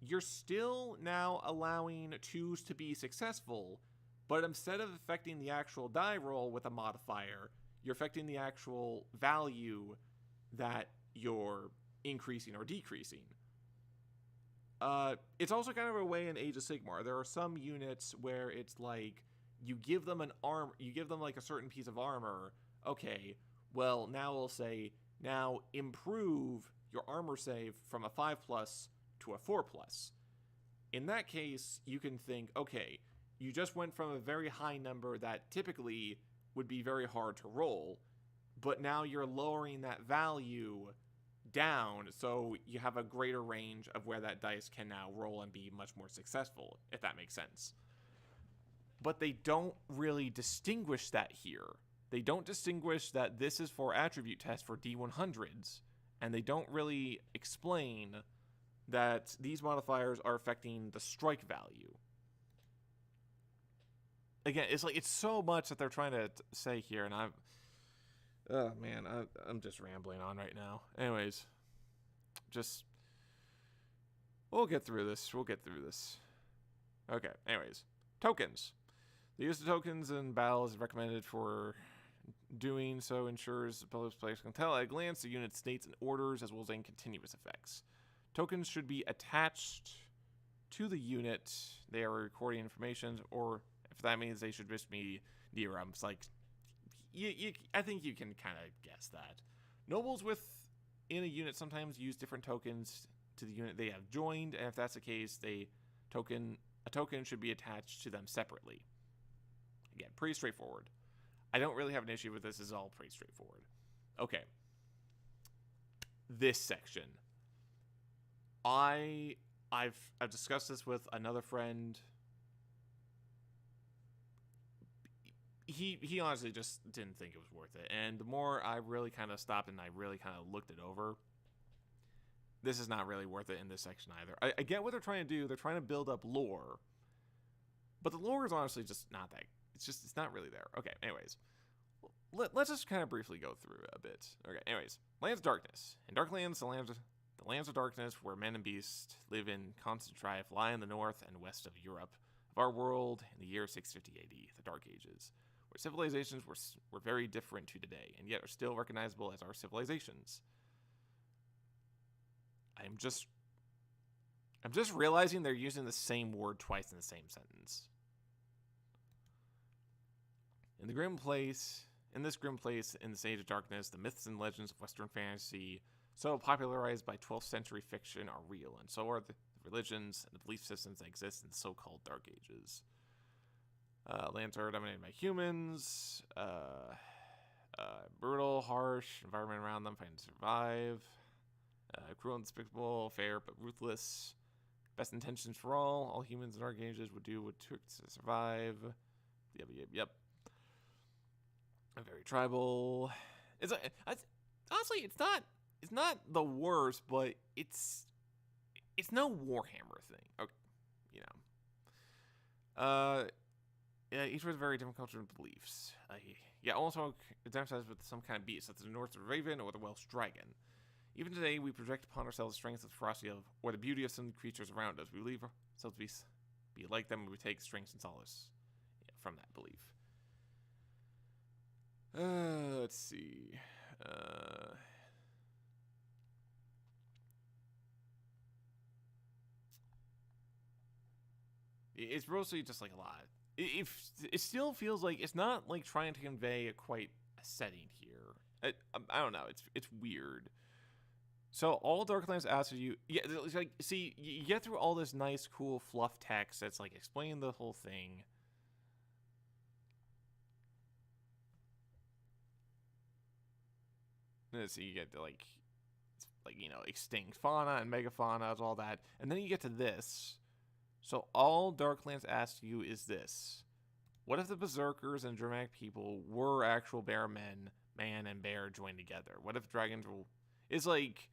You're still now allowing 2s to be successful, but instead of affecting the actual die roll with a modifier, you're affecting the actual value that you're increasing or decreasing. It's also kind of a way in Age of Sigmar. There are some units where it's like you give them like a certain piece of armor. Okay, well, now we'll say, now improve your armor save from a 5+ to a 4+. In that case, you can think, okay, you just went from a very high number that typically would be very hard to roll, but now you're lowering that value down, so you have a greater range of where that dice can now roll and be much more successful, if that makes sense. But they don't really distinguish that here. They don't distinguish that this is for attribute tests for D100s, and they don't really explain that these modifiers are affecting the strike value. Again, it's so much that they're trying to say here, and I'm just rambling on right now. Anyways, we'll get through this. Okay, anyways. Tokens. The use of tokens in battle is recommended for doing so ensures the players can tell at a glance the unit's states and orders as well as any continuous effects. Tokens should be attached to the unit they are recording information, or if that means they should just be near them. It's like, I think you can kind of guess that. Nobles within a unit sometimes use different tokens to the unit they have joined, and if that's the case, a token should be attached to them separately. Again, pretty straightforward. I don't really have an issue with this. It's all pretty straightforward. Okay. This section. I've discussed this with another friend. He honestly just didn't think it was worth it. And the more I really kind of stopped and I really kind of looked it over, this is not really worth it in this section either. I get what they're trying to do. They're trying to build up lore. But the lore is honestly just not that. It's not really there. Okay, anyways. Let's just kind of briefly go through a bit. Okay, anyways. Lands of Darkness. In Darklands, the lands of darkness where men and beasts live in constant strife lie in the north and west of Europe, of our world in the year 650 AD, the Dark Ages. where civilizations were very different to today, and yet are still recognizable as our civilizations. I'm just realizing they're using the same word twice in the same sentence. In this grim place, in this age of darkness, the myths and legends of Western fantasy, so popularized by 12th century fiction, are real, and so are the religions and the belief systems that exist in the so-called Dark Ages. Lands are dominated by humans, brutal, harsh environment around them, fighting to survive, cruel and despicable, fair but ruthless, best intentions for all humans in Dark Ages would do what took to survive. Yep. Very tribal. Honestly, it's not the worst, but it's no Warhammer thing. Okay, yeah, each with very different cultural beliefs. Also identifies with some kind of beast, such as the Norse raven or the Welsh dragon. Even today, we project upon ourselves the strength of the ferocity of, or the beauty of some creatures around us. We believe ourselves to be like them, and we take strength and solace from that belief. Let's see. It's mostly just like a lot. It still feels like it's not like trying to convey quite a setting here. I don't know. It's weird. So all Darklands asks you, it's like, see, you get through all this nice, cool fluff text that's like explaining the whole thing. So you get to like extinct fauna and megafauna, all that, and then you get to this. So all Darklands asks you is this: what if the berserkers and dramatic people were actual bear man and bear joined together? What if dragons were? It's like,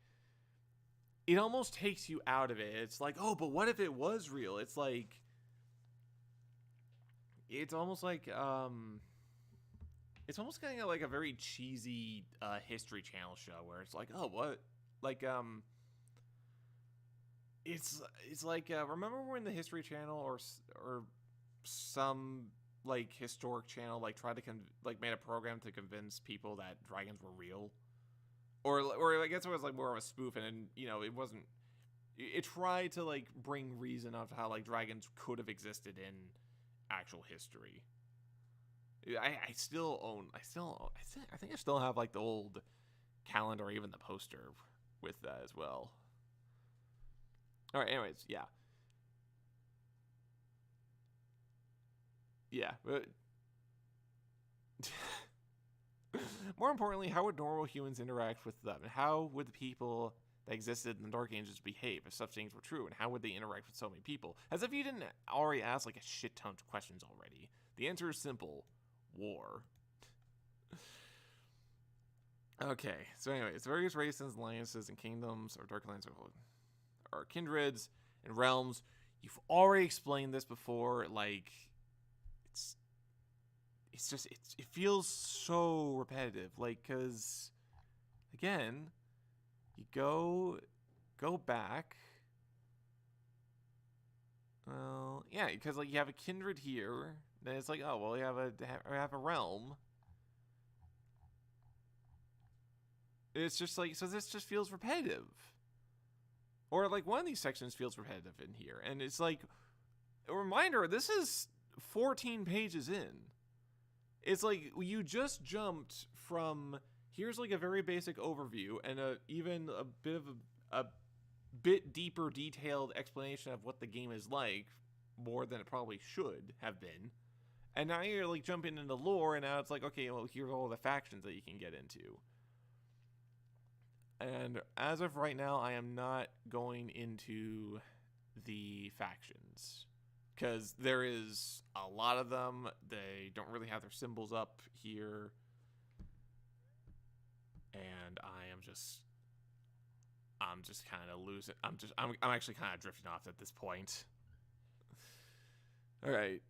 it almost takes you out of it. It's like, oh, but what if it was real? It's like, it's almost like it's almost kind of like a very cheesy History Channel show where it's like, oh, what? Like, it's like, remember when the History Channel or some like historic channel like tried to made a program to convince people that dragons were real, or I guess it was like more of a spoof, and it wasn't. It tried to like bring reason of how like dragons could have existed in actual history. I think I still have like the old calendar, or even the poster with that as well. All right, anyways, but more importantly, how would normal humans interact with them? And how would the people that existed in the Dark Ages behave if such things were true? And how would they interact with so many people? As if you didn't already ask like a shit ton of questions already. The answer is simple: war. Okay, so anyways, various races, alliances, and kingdoms or Darklands are kindreds and realms. You've already explained this before. Like, it feels so repetitive. Like, cause again, you go back. Well, yeah, because like you have a kindred here. Then it's like, oh well, you have a realm. It's just like, so this just feels repetitive. Or like one of these sections feels repetitive in here. And it's like, a reminder, this is 14 pages in. It's like you just jumped from, here's like a very basic overview and even a bit of a bit deeper detailed explanation of what the game is like, more than it probably should have been. And now you're like jumping into lore, and now it's like, okay, well, here's all the factions that you can get into. And as of right now, I am not going into the factions, because there is a lot of them. They don't really have their symbols up here. And I'm just kind of losing. I'm actually kind of drifting off at this point. All right.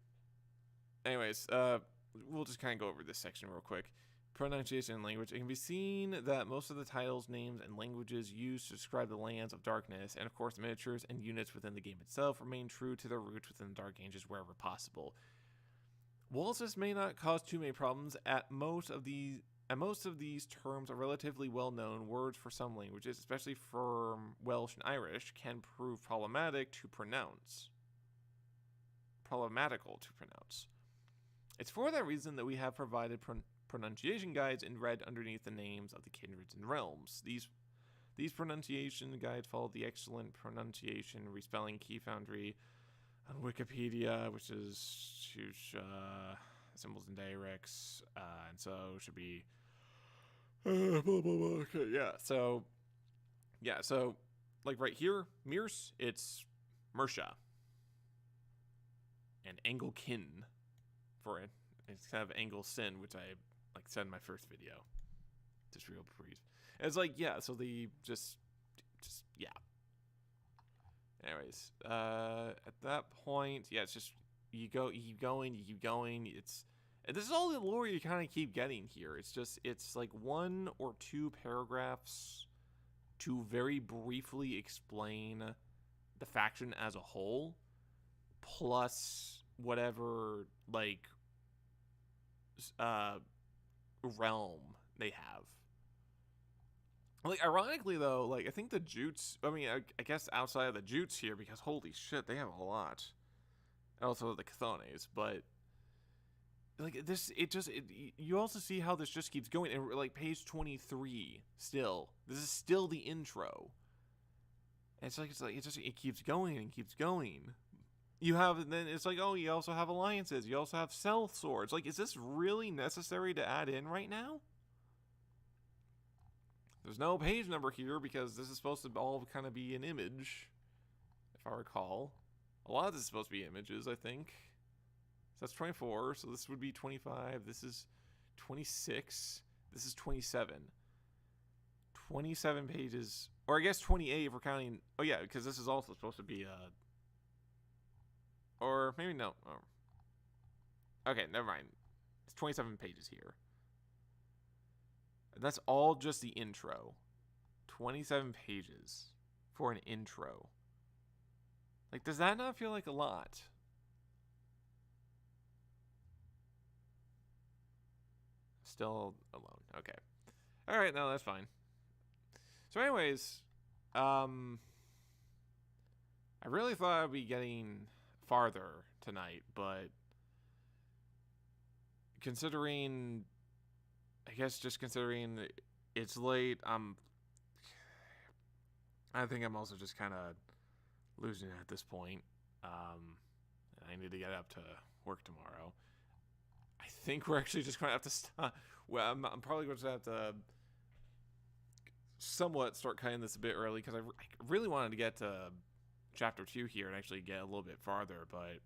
Anyways, we'll just kind of go over this section real quick. Pronunciation and language. It can be seen that most of the titles, names, and languages used to describe the lands of darkness, and of course the miniatures and units within the game itself, remain true to their roots within the Dark Ages wherever possible. Whilst this may not cause too many problems, most of these terms are relatively well-known words for some languages, especially for Welsh and Irish, can prove problematical to pronounce. It's for that reason that we have provided pronunciation guides in red underneath the names of the kindreds and realms. These pronunciation guides follow the excellent pronunciation respelling key foundry on Wikipedia, which is huge symbols and dialects, and so should be blah, blah, blah. Okay, so like right here, Mirce, it's Mersha, and Anglican for it. It's kind of Anglesin, which I like said in my first video. Just real brief. And it's like, yeah, so the just yeah. Anyways, at that point, yeah, it's just you keep going. And this is all the lore you kind of keep getting here. It's like 1 or 2 paragraphs to very briefly explain the faction as a whole, plus whatever like realm they have. Like, ironically though, like I think the Jutes, I mean, I guess outside of the Jutes here, because holy shit, they have a lot. And also the Chthonies, but like this, you also see how this just keeps going. And like page 23, this is still the intro. And it keeps going and keeps going. You have, and then it's like, oh, you also have alliances. You also have stealth swords. Like, is this really necessary to add in right now? There's no page number here because this is supposed to all kind of be an image, if I recall. A lot of this is supposed to be images, I think. So that's 24, so this would be 25. This is 26. This is 27. 27 pages, or I guess 28 if we're counting. Oh yeah, because this is also supposed to be or maybe no. Oh. Okay, never mind. It's 27 pages here. And that's all just the intro. 27 pages for an intro. Like, does that not feel like a lot? Still alone. Okay. All right, no, that's fine. So anyways, I really thought I'd be getting farther tonight, but considering it's late, I think I'm also just kind of losing it at this point. And I need to get up to work tomorrow. I think we're actually just going to have to stop. Well, I'm probably going to have to somewhat start cutting this a bit early because I really wanted to get to chapter 2 here and actually get a little bit farther, but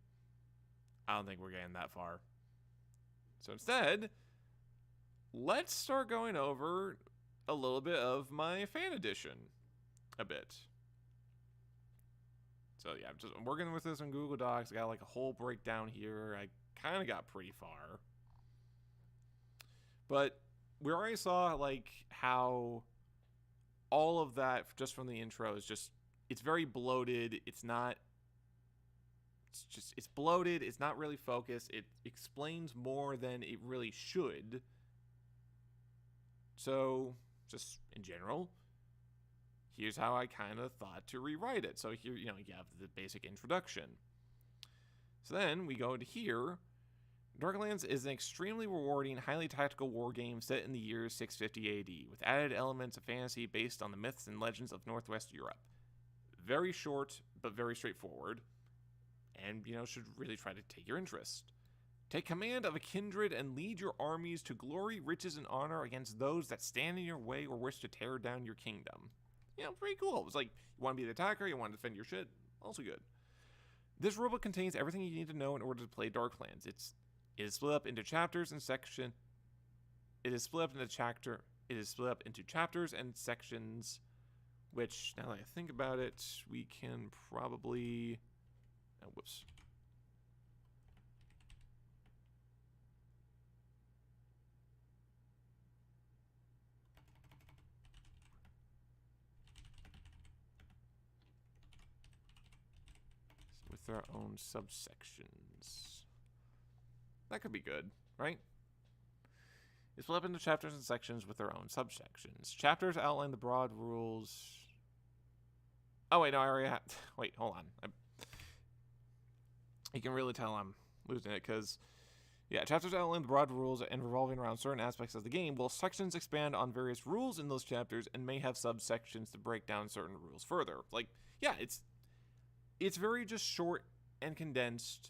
I don't think we're getting that far. So instead, let's start going over a little bit of my fan edition a bit. So yeah, I'm working with this on Google Docs. I got like a whole breakdown here. I kind of got pretty far. But we already saw like how all of that just from the intro is just, it's very bloated. It's bloated. It's not really focused. It explains more than it really should. So just in general, here's how I kind of thought to rewrite it. So here, you have the basic introduction. So then we go into here. Darklands is an extremely rewarding, highly tactical war game set in the year 650 AD, with added elements of fantasy based on the myths and legends of Northwest Europe. Very short, but very straightforward, and, should really try to take your interest. Take command of a kindred and lead your armies to glory, riches, and honor against those that stand in your way or wish to tear down your kingdom. Pretty cool. It was like, you want to be the attacker, you want to defend your shit, also good. This rulebook contains everything you need to know in order to play Darklands. It is split up into chapters and section. It is split up into chapters and sections, which, now that I think about it, we can probably... Oh, whoops. With our own subsections. That could be good, right? It's split up into chapters and sections with their own subsections. Chapters outline the broad rules. Oh, wait, no, I already have... Wait, hold on. You can really tell I'm losing it, because... Yeah, chapters outline the broad rules and revolving around certain aspects of the game, while sections expand on various rules in those chapters and may have subsections to break down certain rules further. Like, yeah, it's very just short and condensed,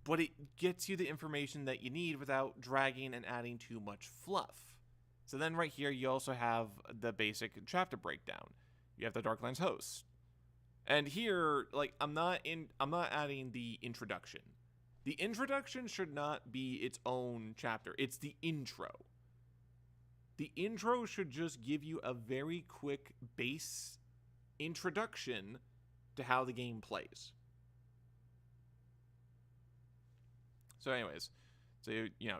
but it gets you the information that you need without dragging and adding too much fluff. So then right here, you also have the basic chapter breakdown. You have the Darklands host. And here, like, I'm not adding the introduction. The introduction should not be its own chapter. It's the intro. The intro should just give you a very quick base introduction to how the game plays. So anyways,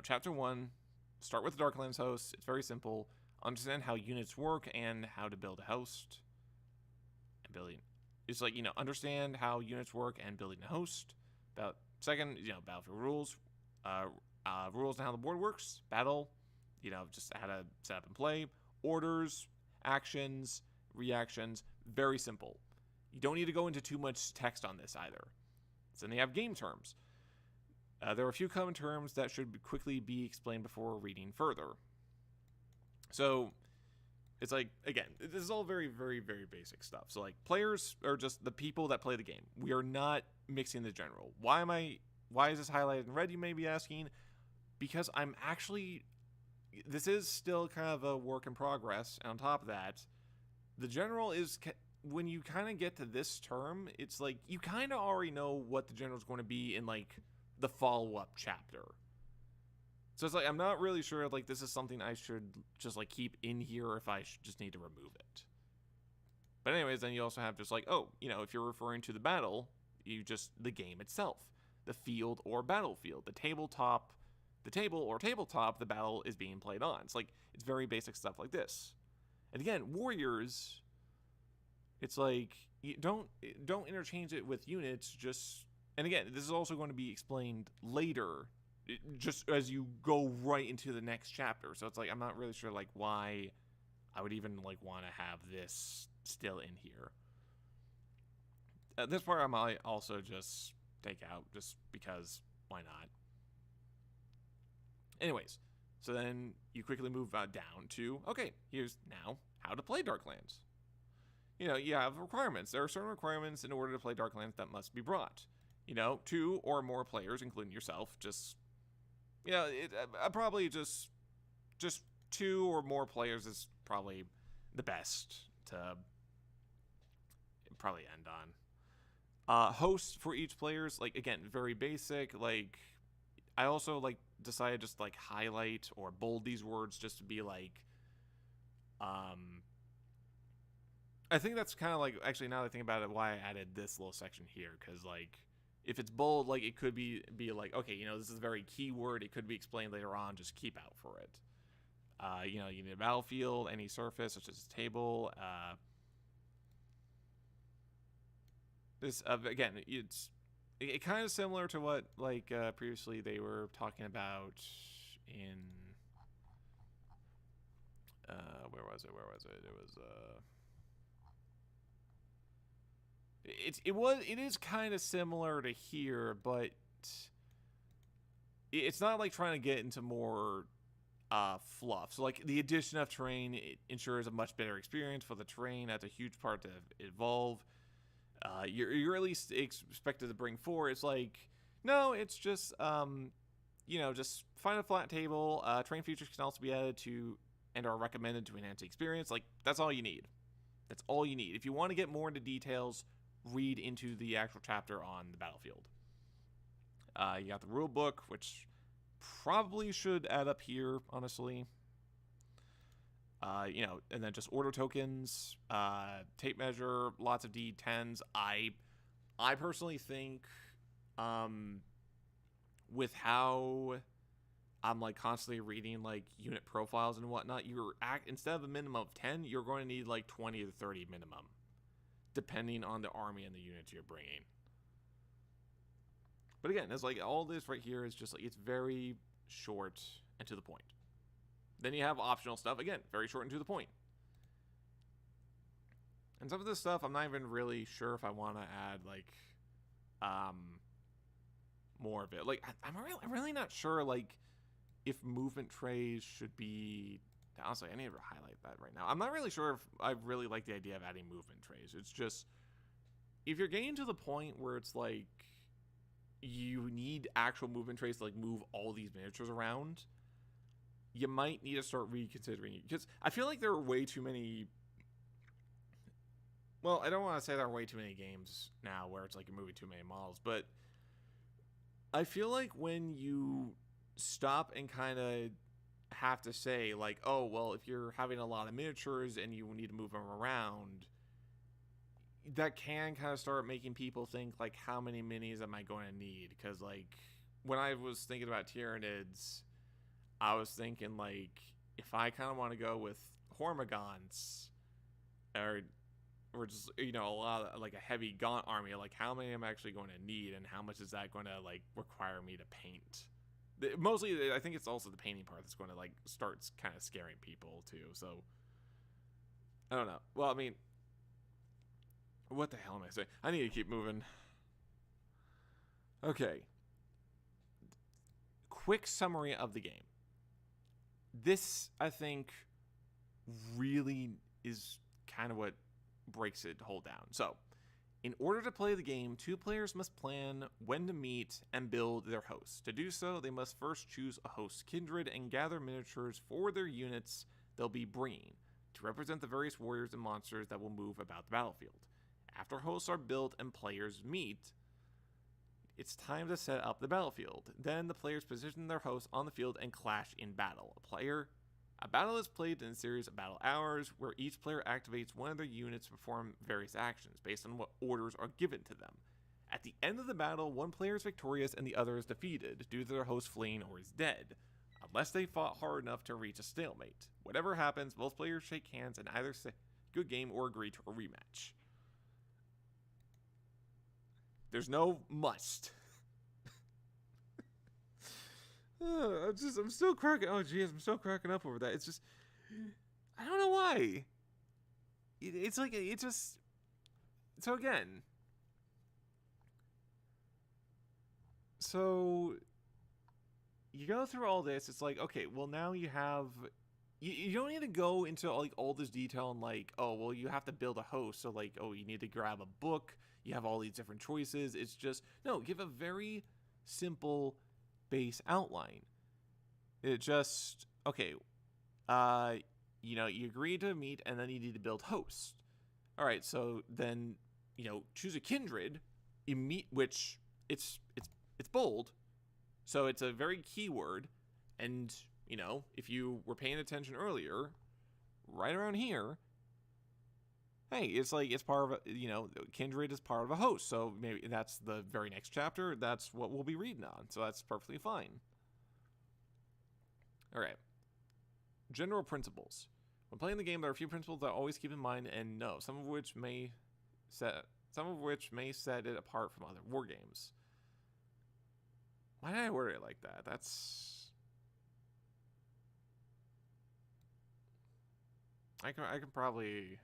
chapter 1, start with the Darklands host. It's very simple. Understand how units work and how to build a host. And building. It's like, understand how units work and building a host. Second, battlefield rules, rules and how the board works, battle, just how to set up and play, orders, actions, reactions, very simple. You don't need to go into too much text on this either. So then you have game terms. There are a few common terms that should quickly be explained before reading further. So it's like, again, this is all very, very, very basic stuff. So like players are just the people that play the game. We are not mixing the general. Why is this highlighted in red, you may be asking? Because this is still kind of a work in progress. And on top of that, the general is, when you kind of get to this term, it's like, you kind of already know what the general is going to be in like the follow-up chapter. So it's like, I'm not really sure if like this is something I should just like keep in here, or if I should just need to remove it. But anyways, then you also have just like, if you're referring to the battle, the game itself, the field or battlefield, the table or tabletop the battle is being played on. It's like, it's very basic stuff like this. And again, warriors, it's like, you don't interchange it with units, and again, this is also going to be explained later, just as you go right into the next chapter. So it's like, I'm not really sure like why I would even like want to have this still in here. This part I might also just take out, just because why not? Anyways, so then you quickly move down to, okay, here's now how to play Darklands. You have requirements. There are certain requirements in order to play Darklands that must be brought. 2 or more players, including yourself, probably just 2 or more players is probably the best to probably end on. Hosts for each players, like, again, very basic. Like, I also like decided just like highlight or bold these words just to be like, I think that's kind of like, actually, now that I think about it, why I added this little section here, because like, if it's bold, like, it could be like, okay, this is a very key word. It could be explained later on. Just keep out for it. You need a battlefield, any surface, such as a table. This, again, it's kind of similar to what, like, previously they were talking about in, where was it? It is kind of similar to here, but it's not like trying to get into more fluff. So like the addition of terrain, it ensures a much better experience for the terrain. That's a huge part to evolve. You're at least expected to bring 4. It's like, no, it's just just find a flat table. Terrain features can also be added to and are recommended to enhance the experience. Like, that's all you need. That's all you need. If you want to get more into details, read into the actual chapter on the battlefield. You got the rule book, which probably should add up here, honestly. And then just order tokens, tape measure, lots of D10s. I personally think, with how I'm like constantly reading like unit profiles and whatnot, instead of a minimum of 10, you're going to need like 20 to 30 minimum, depending on the army and the units you're bringing. But again, it's like all this right here is just like, it's very short and to the point. Then you have optional stuff, again, very short and to the point. And some of this stuff, I'm not even really sure if I want to add, like, more of it. Like, I'm really not sure, like, if movement trays should be... Honestly, I need to highlight that right now. I'm not really sure if I really like the idea of adding movement trays. It's just, if you're getting to the point where it's like, you need actual movement trays to, like, move all these miniatures around, you might need to start reconsidering it. Because I feel like there are way too many... Well, I don't want to say there are way too many games now where it's like you're moving too many models, but I feel like when you stop and kind of have to say, like, oh, well, if you're having a lot of miniatures and you need to move them around, that can kind of start making people think, like, how many minis am I going to need? Because, like, when I was thinking about Tyranids, I was thinking, like, if I kind of want to go with Hormigons, or just, you know, a lot of, like, a heavy gaunt army, like, how many am I actually going to need, and how much is that going to, like, require me to paint? Mostly, I think it's also the painting part that's going to, like, start kind of scaring people, too, so, I don't know. Well, I mean, what the hell am I saying? I need to keep moving. Okay. Quick summary of the game. This, I think, really is kind of what breaks it whole down. So, in order to play the game, 2 players must plan when to meet and build their hosts. To do so, they must first choose a host kindred and gather miniatures for their units they'll be bringing to represent the various warriors and monsters that will move about the battlefield. After hosts are built and players meet, it's time to set up the battlefield. Then the players position their hosts on the field and clash in battle. A battle is played in a series of battle hours where each player activates one of their units to perform various actions based on what orders are given to them. At the end of the battle, one player is victorious and the other is defeated due to their host fleeing or is dead, unless they fought hard enough to reach a stalemate. Whatever happens, both players shake hands and either say good game or agree to a rematch. There's no must. I'm still cracking. Oh, geez, I'm still cracking up over that. It's just, I don't know why. It's like, it just, so again. So, you go through all this, it's like, okay, well now you have, you don't need to go into like all this detail and like, oh, well you have to build a host. So like, oh, you need to grab a book. You have all these different choices. It's just, no, give a very simple base outline. It just, okay, you know, you agree to meet and then you need to build hosts. All right, so then, you know, choose a kindred, which it's bold, so it's a very keyword. And, you know, if you were paying attention earlier, right around here, hey, it's like, it's part of a, you know, kindred is part of a host. So maybe that's the very next chapter. That's what we'll be reading on. So that's perfectly fine. All right. General principles. When playing the game, there are a few principles that I always keep in mind and know, some of which may set it apart from other war games. Why did I word it like that? I can probably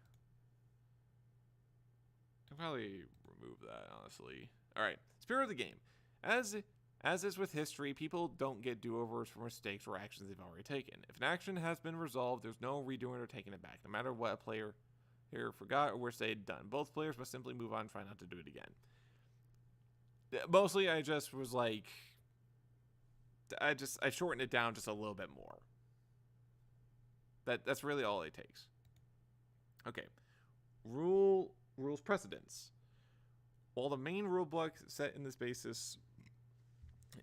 remove that, honestly. All right, spirit of the game. As is with history, people don't get do-overs for mistakes or actions they've already taken. If an action has been resolved, there's no redoing or taking it back, no matter what a player here forgot or wish they had done. Both players must simply move on and try not to do it again. Mostly, I just was like, I shortened it down just a little bit more. That's really all it takes. Okay, rules precedence. While the main rulebook set in this basis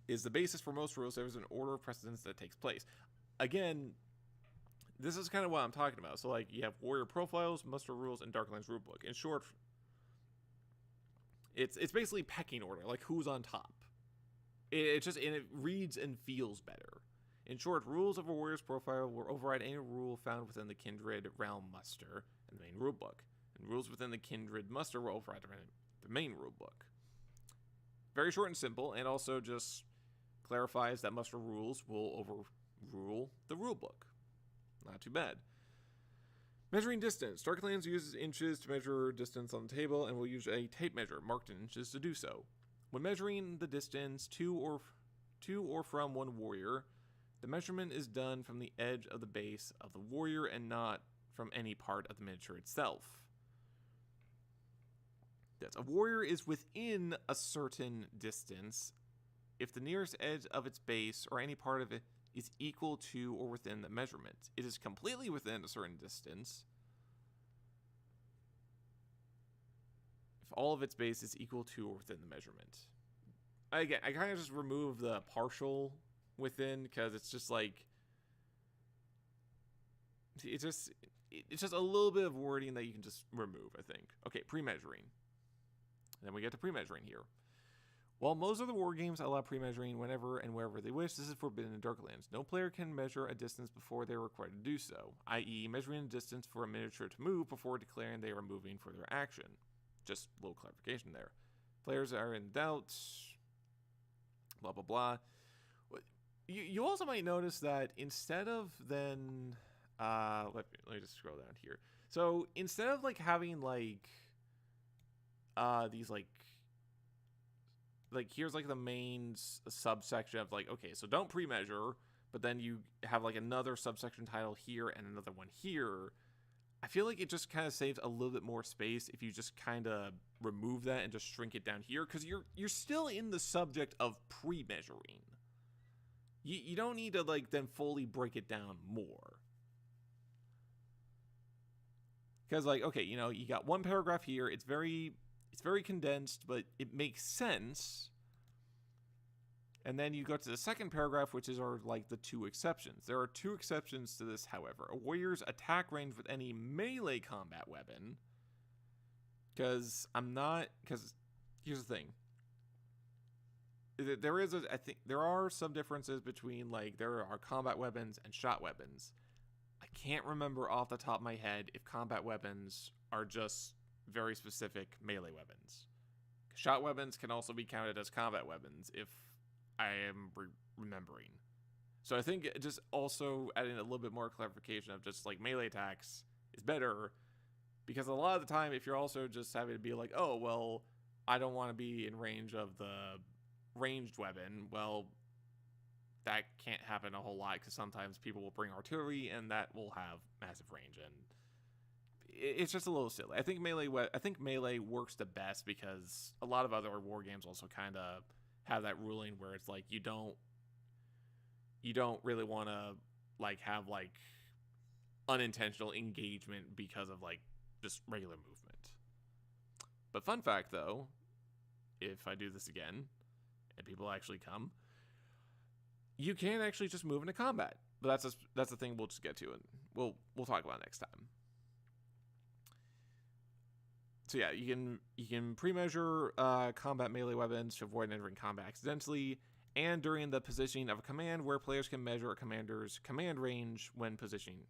is the basis for most rules, there is an order of precedence that takes place. Again, this is kind of what I'm talking about. So, like, you have warrior profiles, muster rules, and Darklands rulebook. In short, it's basically pecking order, like who's on top. It reads and feels better. In short, rules of a warrior's profile will override any rule found within the kindred realm muster and the main rulebook. And rules within the kindred muster will override the main rulebook. Very short and simple, and also just clarifies that muster rules will overrule the rule book. Not too bad. Measuring distance. Darklands uses inches to measure distance on the table and will use a tape measure marked in inches to do so. When measuring the distance to or from one warrior, the measurement is done from the edge of the base of the warrior and not from any part of the miniature itself. Yes, a warrior is within a certain distance if the nearest edge of its base or any part of it is equal to or within the measurement. It is completely within a certain distance if all of its base is equal to or within the measurement. Again, I kind of just remove the partial within because it's just like it's just a little bit of wording that you can just remove, I think. Okay, pre-measuring. Then we get to pre-measuring here. While most of the war games allow pre-measuring whenever and wherever they wish, this is forbidden in Darklands. No player can measure a distance before they are required to do so, i.e. measuring a distance for a miniature to move before declaring they are moving for their action. Just a little clarification there. Players are in doubt, blah, blah, blah. You also might notice that instead of then, let me just scroll down here. So instead of like having like these like here's like the main subsection of like, okay, so don't pre-measure, but then you have like another subsection title here and another one here. I feel like it just kind of saves a little bit more space if you just kind of remove that and just shrink it down here, because you're still in the subject of pre-measuring. You don't need to like then fully break it down more. Because like, okay, you know, you got one paragraph here. It's very condensed, but it makes sense. And then you go to the second paragraph, which are like the two exceptions. There are two exceptions to this, however. A warrior's attack range with any melee combat weapon. Because here's the thing. I think there are some differences between like there are combat weapons and shot weapons. I can't remember off the top of my head if combat weapons are just very specific melee weapons. Shot weapons can also be counted as combat weapons if I am remembering. So I think just also adding a little bit more clarification of just like melee attacks is better, because a lot of the time if you're also just having to be like, oh, well, I don't want to be in range of the ranged weapon, well, that can't happen a whole lot because sometimes people will bring artillery and that will have massive range, and it's just a little silly. I think melee works the best because a lot of other war games also kind of have that ruling where it's like you don't really want to like have like unintentional engagement because of like just regular movement. But fun fact though, if I do this again and people actually come, you can actually just move into combat. But that's the thing we'll just get to, and we'll talk about next time. So yeah, you can pre-measure combat melee weapons to avoid entering combat accidentally, and during the positioning of a command, where players can measure a commander's command range when positioning.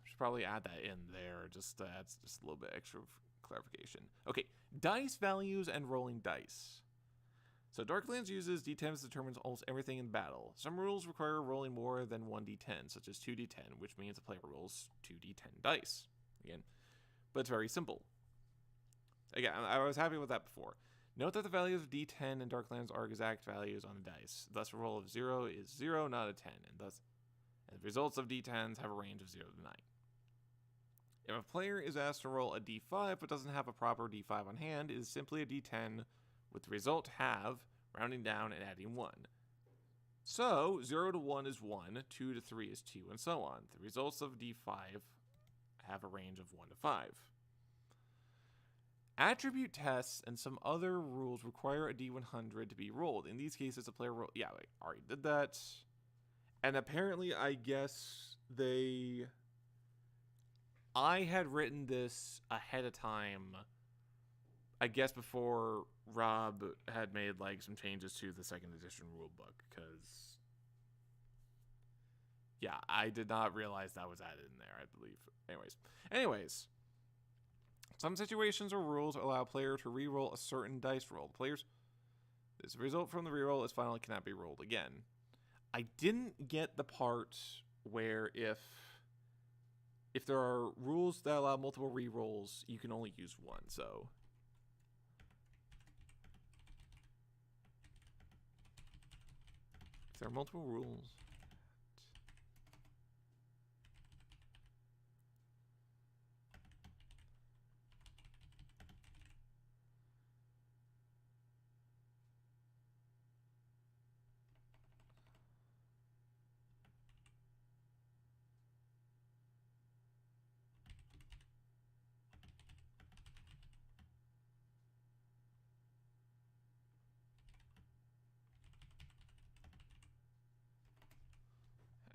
Should probably add that in there, just that's just a little bit extra clarification. Okay, dice values and rolling dice. So Darklands uses d10s to determine almost everything in battle. Some rules require rolling more than 1d10, such as 2d10, which means the player rolls 2d10 dice. Again, but it's very simple. Again, I was happy with that before. Note that the values of d10 in Darklands are exact values on a dice. Thus, a roll of 0 is 0, not a 10, and the results of d10s have a range of 0 to 9. If a player is asked to roll a d5 but doesn't have a proper d5 on hand, it is simply a d10 with the result have, rounding down and adding 1. So, 0 to 1 is 1, 2 to 3 is 2, and so on. The results of d5 have a range of 1 to 5. Attribute tests and some other rules require a d100 to be rolled. In these cases, the player roll. Yeah, I already did that. And apparently, I guess I had written this ahead of time, I guess before Rob had made like some changes to the second edition rulebook, because Yeah, I did not realize that was added in there, I believe. Anyways. Some situations or rules allow a player to re-roll a certain dice roll. This result from the reroll is final and cannot be rolled again. I didn't get the part where if there are rules that allow multiple re-rolls, you can only use one. So if there are multiple rules.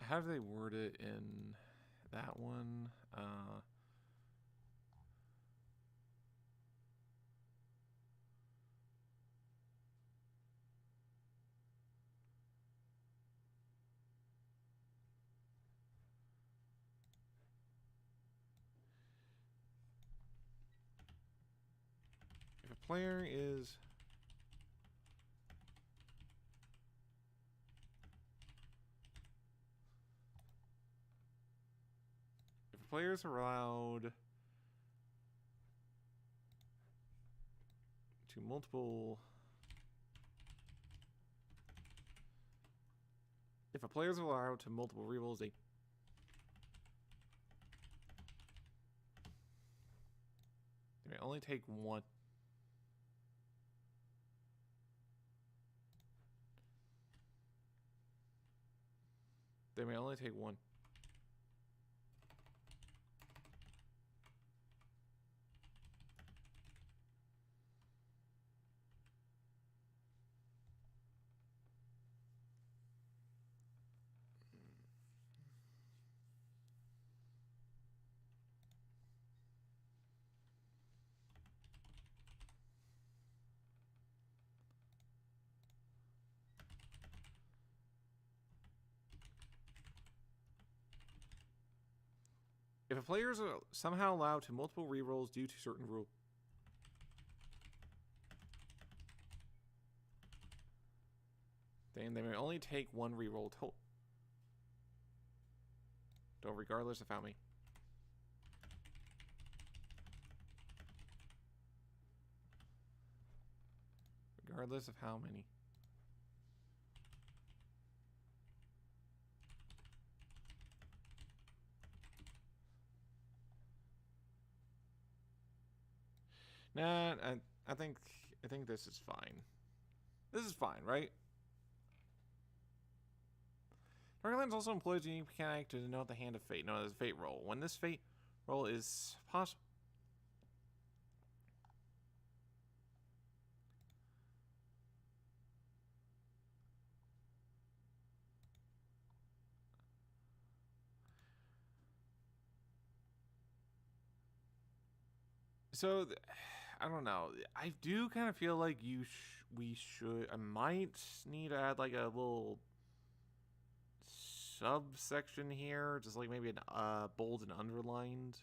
How do they word it in that one? If a player is players are allowed to multiple. If a player is allowed to multiple rerolls, they may only take one. They may only take one. If a player is somehow allowed to multiple rerolls due to certain rule, then they may only take one reroll total, regardless of how many. Regardless of how many. Nah, I think this is fine. This is fine, right? Darklands also employs a unique mechanic to denote the hand of fate, known as a fate roll. When this fate roll is possible. So, I don't know. I do kind of feel like we should. I might need to add like a little subsection here, just like maybe a bold and underlined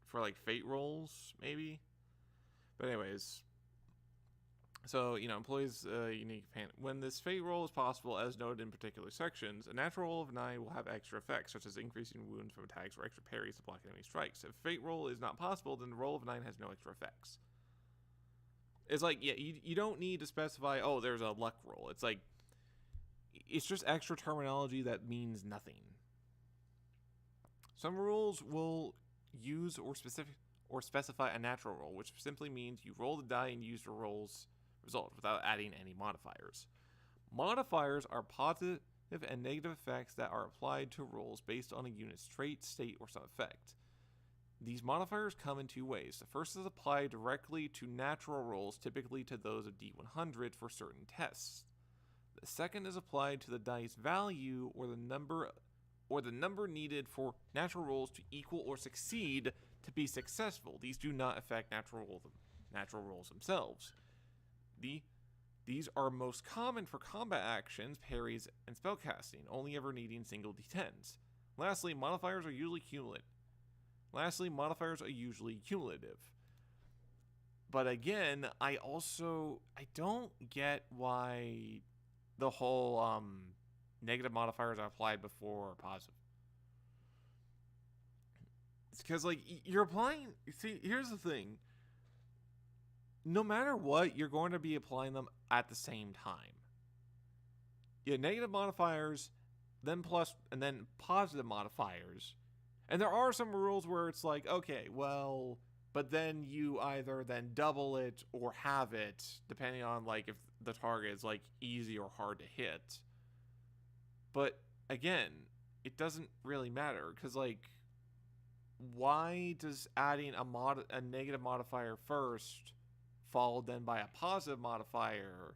for like fate rolls, maybe. But anyways, so employs unique when this fate roll is possible, as noted in particular sections. A natural roll of 9 will have extra effects, such as increasing wounds from attacks or extra parries to block enemy strikes. If fate roll is not possible, then the roll of 9 has no extra effects. It's like, yeah, you don't need to specify, oh, there's a luck roll. It's like, it's just extra terminology that means nothing. Some rules will use or specify a natural roll, which simply means you roll the die and use your roll's result without adding any modifiers. Modifiers are positive and negative effects that are applied to rolls based on a unit's trait, state, or some effect. These modifiers come in two ways. The first is applied directly to natural rolls, typically to those of D100 for certain tests. The second is applied to the dice value or the number needed for natural rolls to equal or succeed to be successful. These do not affect natural rolls themselves. The These are most common for combat actions, parries, and spellcasting, only ever needing single d10s. Lastly, modifiers are usually cumulative. But again, I don't get why the whole negative modifiers are applied before positive. It's because, like, you're applying... See, here's the thing. No matter what, you're going to be applying them at the same time. Yeah, negative modifiers, then plus, and then positive modifiers. And there are some rules where it's like, okay, well, but then you either then double it or have it, depending on, like, if the target is, like, easy or hard to hit. But, again, it doesn't really matter, because, like, why does adding a negative modifier first, followed then by a positive modifier?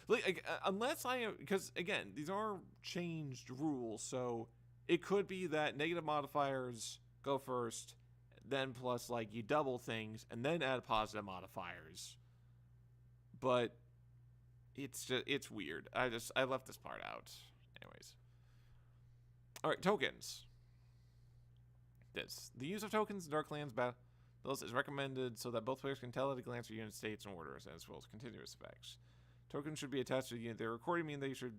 Like, unless because again, these are changed rules, so it could be that negative modifiers go first, then plus, like, you double things and then add positive modifiers. But it's weird. I left this part out. Anyways. All right, tokens. The use of tokens in Darklands battles is recommended so that both players can tell at a glance your unit states and orders, as well as continuous effects. Tokens should be attached to the unit they're recording, meaning they should...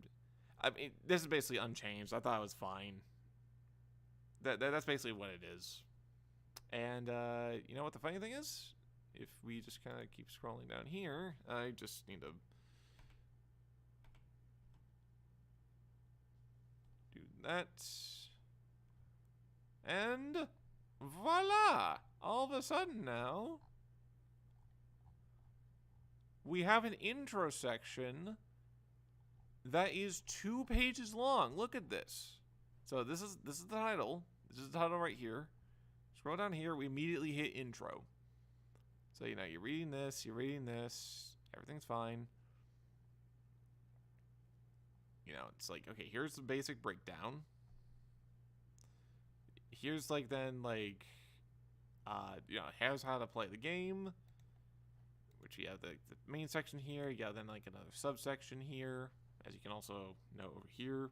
I mean, this is basically unchanged. I thought it was fine. That's basically what it is. And, you know what the funny thing is? If we just kind of keep scrolling down here, I just need to... do that... And voila! All of a sudden now, we have an intro section that is 2 pages long. Look at this. So this is the title. This is the title right here. Scroll down here, we immediately hit intro. So, you know, you're reading this, everything's fine. You know, it's like, okay, here's the basic breakdown. Here's, like, then, like, you know, here's how to play the game, which you have the main section here. You got then, like, another subsection here, as you can also note over here.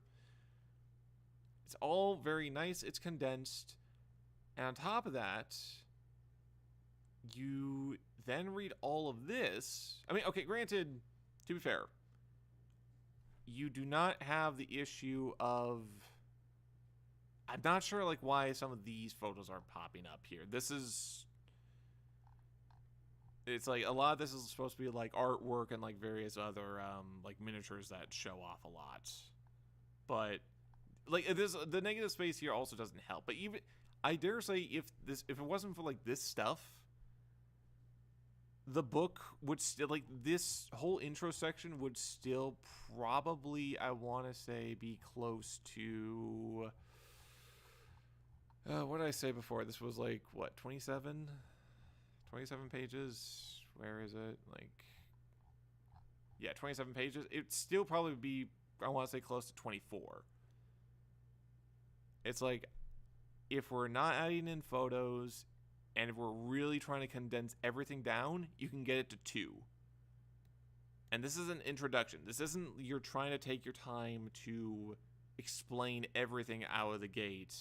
It's all very nice. It's condensed. And on top of that, you then read all of this. I mean, okay, granted, to be fair, you do not have the issue of... I'm not sure, like, why some of these photos aren't popping up here. It's like a lot of this is supposed to be like artwork and like various other like miniatures that show off a lot. But like the negative space here also doesn't help. But even I dare say if it wasn't for like this stuff, the book would still, like, this whole intro section would still probably, I want to say, be close to... what did I say before? This was like, what, 27? 27 pages? Where is it? Like, yeah, 27 pages. It'd still probably be, I want to say, close to 24. It's like, if we're not adding in photos, and if we're really trying to condense everything down, you can get it to 2. And this is an introduction. This isn't you're trying to take your time to explain everything out of the gate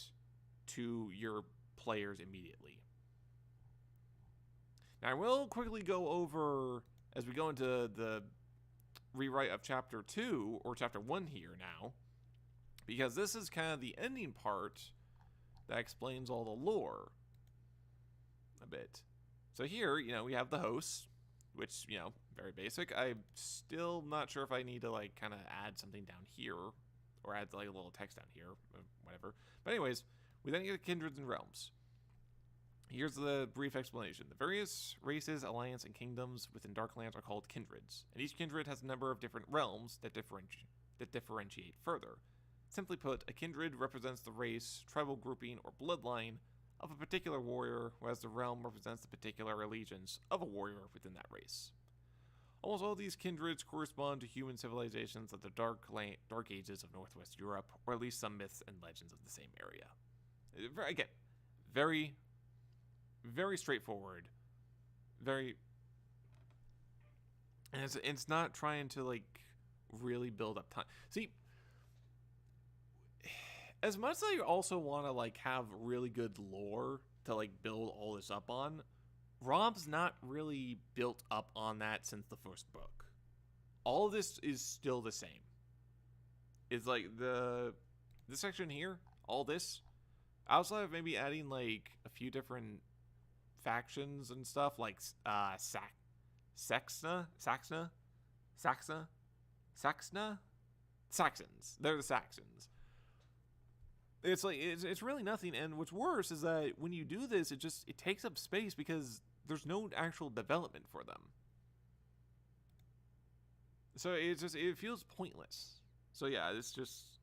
to your players immediately. Now, I will quickly go over, as we go into the rewrite of Chapter 2, or Chapter 1 here now, because this is kind of the ending part that explains all the lore a bit. So here, you know, we have the host, which, you know, very basic. I'm still not sure if I need to, like, kind of add something down here, or add, like, a little text down here, or whatever. But anyways, we then get kindreds and realms. Here's the brief explanation. The various races, alliance, and kingdoms within Darklands are called kindreds, and each kindred has a number of different realms that differentiate further. Simply put, a kindred represents the race, tribal grouping, or bloodline of a particular warrior, whereas the realm represents the particular allegiance of a warrior within that race. Almost all these kindreds correspond to human civilizations of the dark ages of Northwest Europe, or at least some myths and legends of the same area. Again, very, very straightforward. Very... And it's not trying to like really build up time. See, as much as I also want to like have really good lore to like build all this up on, ROM's not really built up on that since the first book. All of this is still the same. It's like this section here, all this, outside of maybe adding like a few different factions and stuff, like Saxna. Saxons. They're the Saxons. It's like it's really nothing. And what's worse is that when you do this, it takes up space because there's no actual development for them. So it feels pointless. So yeah, it's just.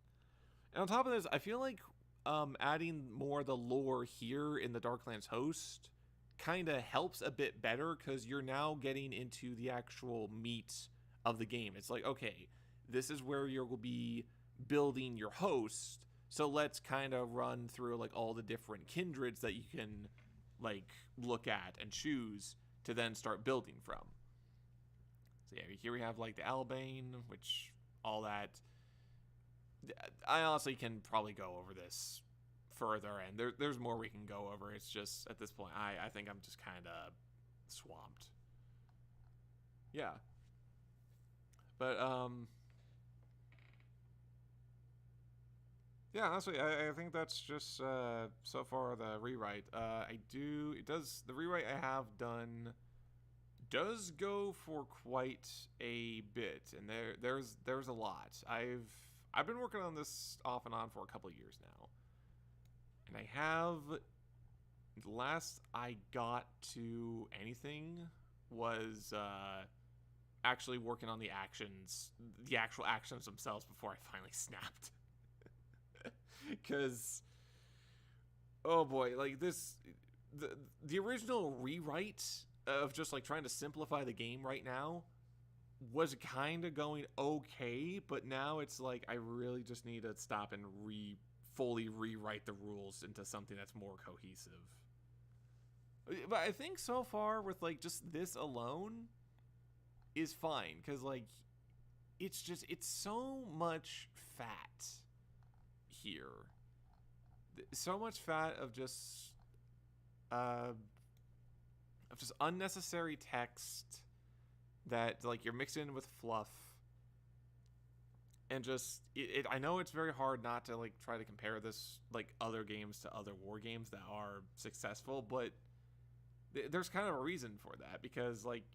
And on top of this, I feel like adding more of the lore here in the Darklands host kind of helps a bit better because you're now getting into the actual meat of the game. It's like, okay, this is where you'll be building your host, so let's kind of run through like all the different kindreds that you can like look at and choose to then start building from. So yeah, here we have like the Albane, which all that. I honestly can probably go over this further, and there's more we can go over. It's just at this point, I think I'm just kind of swamped. Yeah. But yeah, honestly, I think that's just so far the rewrite. The rewrite I have done does go for quite a bit, and there's a lot. I've been working on this off and on for a couple of years now. And I have, the last I got to anything was actually working on the actual actions themselves before I finally snapped. Because, oh boy, like the original rewrite of just like trying to simplify the game right now was kind of going okay, but now it's like I really just need to stop and fully rewrite the rules into something that's more cohesive. But I think so far with like just this alone is fine, because like it's so much fat here, so much fat of just unnecessary text that like you're mixed in with fluff. And just I know it's very hard not to like try to compare this like other games to other war games that are successful, but there's kind of a reason for that, because like,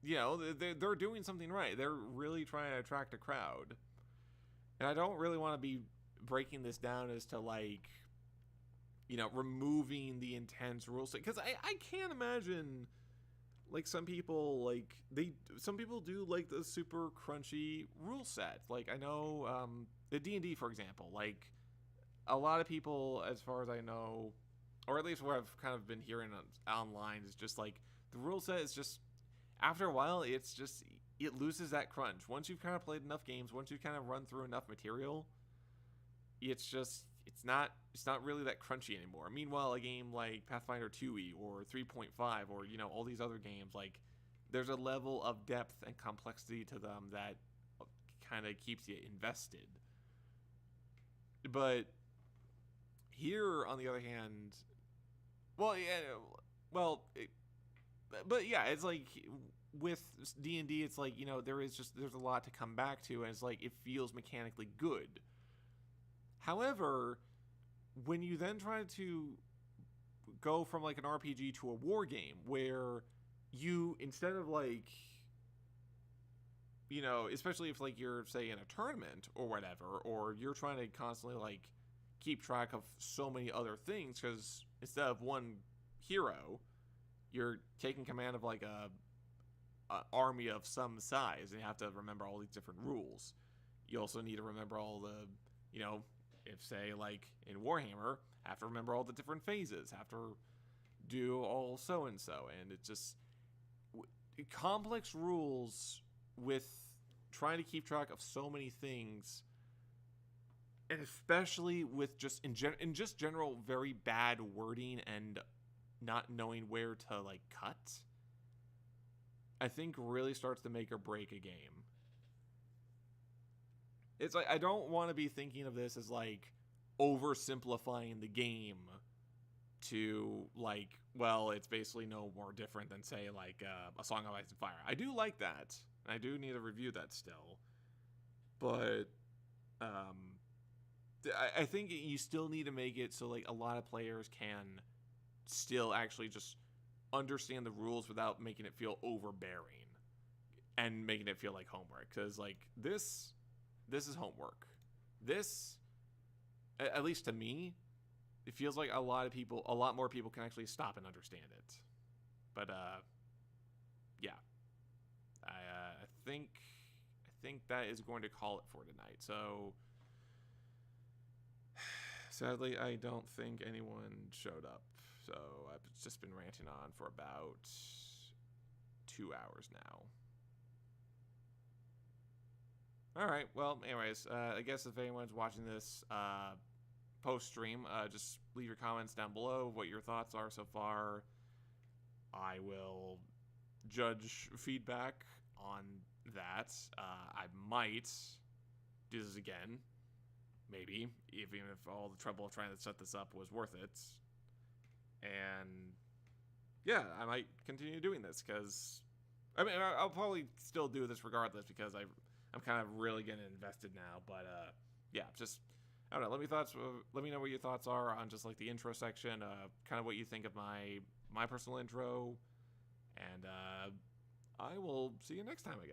you know, they're doing something right. They're really trying to attract a crowd. And I don't really want to be breaking this down as to like, you know, removing the intense rules, because I can't imagine like some people do like the super crunchy rule set. Like I know the D&D, for example, like a lot of people, as far as I know, or at least what I've kind of been hearing online, is just like the rule set is just, after a while, it loses that crunch. Once you've kind of played enough games, once you've kind of run through enough material, it's not really that crunchy anymore. Meanwhile, a game like Pathfinder 2e or 3.5 or, you know, all these other games, like there's a level of depth and complexity to them that kind of keeps you invested. But here, on the other hand, it's like with D&D, it's like, you know, there's a lot to come back to, and it's like it feels mechanically good. However, when you then try to go from like an RPG to a war game, where you, instead of like, you know, especially if like you're, say, in a tournament or whatever, or you're trying to constantly like keep track of so many other things, because instead of one hero, you're taking command of like a army of some size, and you have to remember all these different rules. You also need to remember all the, you know, if say like in Warhammer, have to remember all the different phases, have to do all so and so, and it's just complex rules with trying to keep track of so many things, and especially with just in general very bad wording and not knowing where to like cut. I think really starts to make or break a game. It's like, I don't want to be thinking of this as like oversimplifying the game to like, well, it's basically no more different than say like A Song of Ice and Fire. I do like that. I do need to review that still, but I think you still need to make it so like a lot of players can still actually just understand the rules without making it feel overbearing and making it feel like homework. Because like this is homework. This, at least to me, it feels like a lot more people can actually stop and understand it. But yeah, I think that is going to call it for tonight. So sadly, I don't think anyone showed up. So I've just been ranting on for about 2 hours now. All right. Well, anyways, I guess if anyone's watching this post-stream, just leave your comments down below what your thoughts are so far. I will judge feedback on that. I might do this again. Maybe, even if all the trouble of trying to set this up was worth it. And yeah, I might continue doing this because, I mean, I'll probably still do this regardless because I'm kind of really getting invested now. But yeah, just, I don't know. Let me know what your thoughts are on just like the intro section, kind of what you think of my personal intro, and I will see you next time again.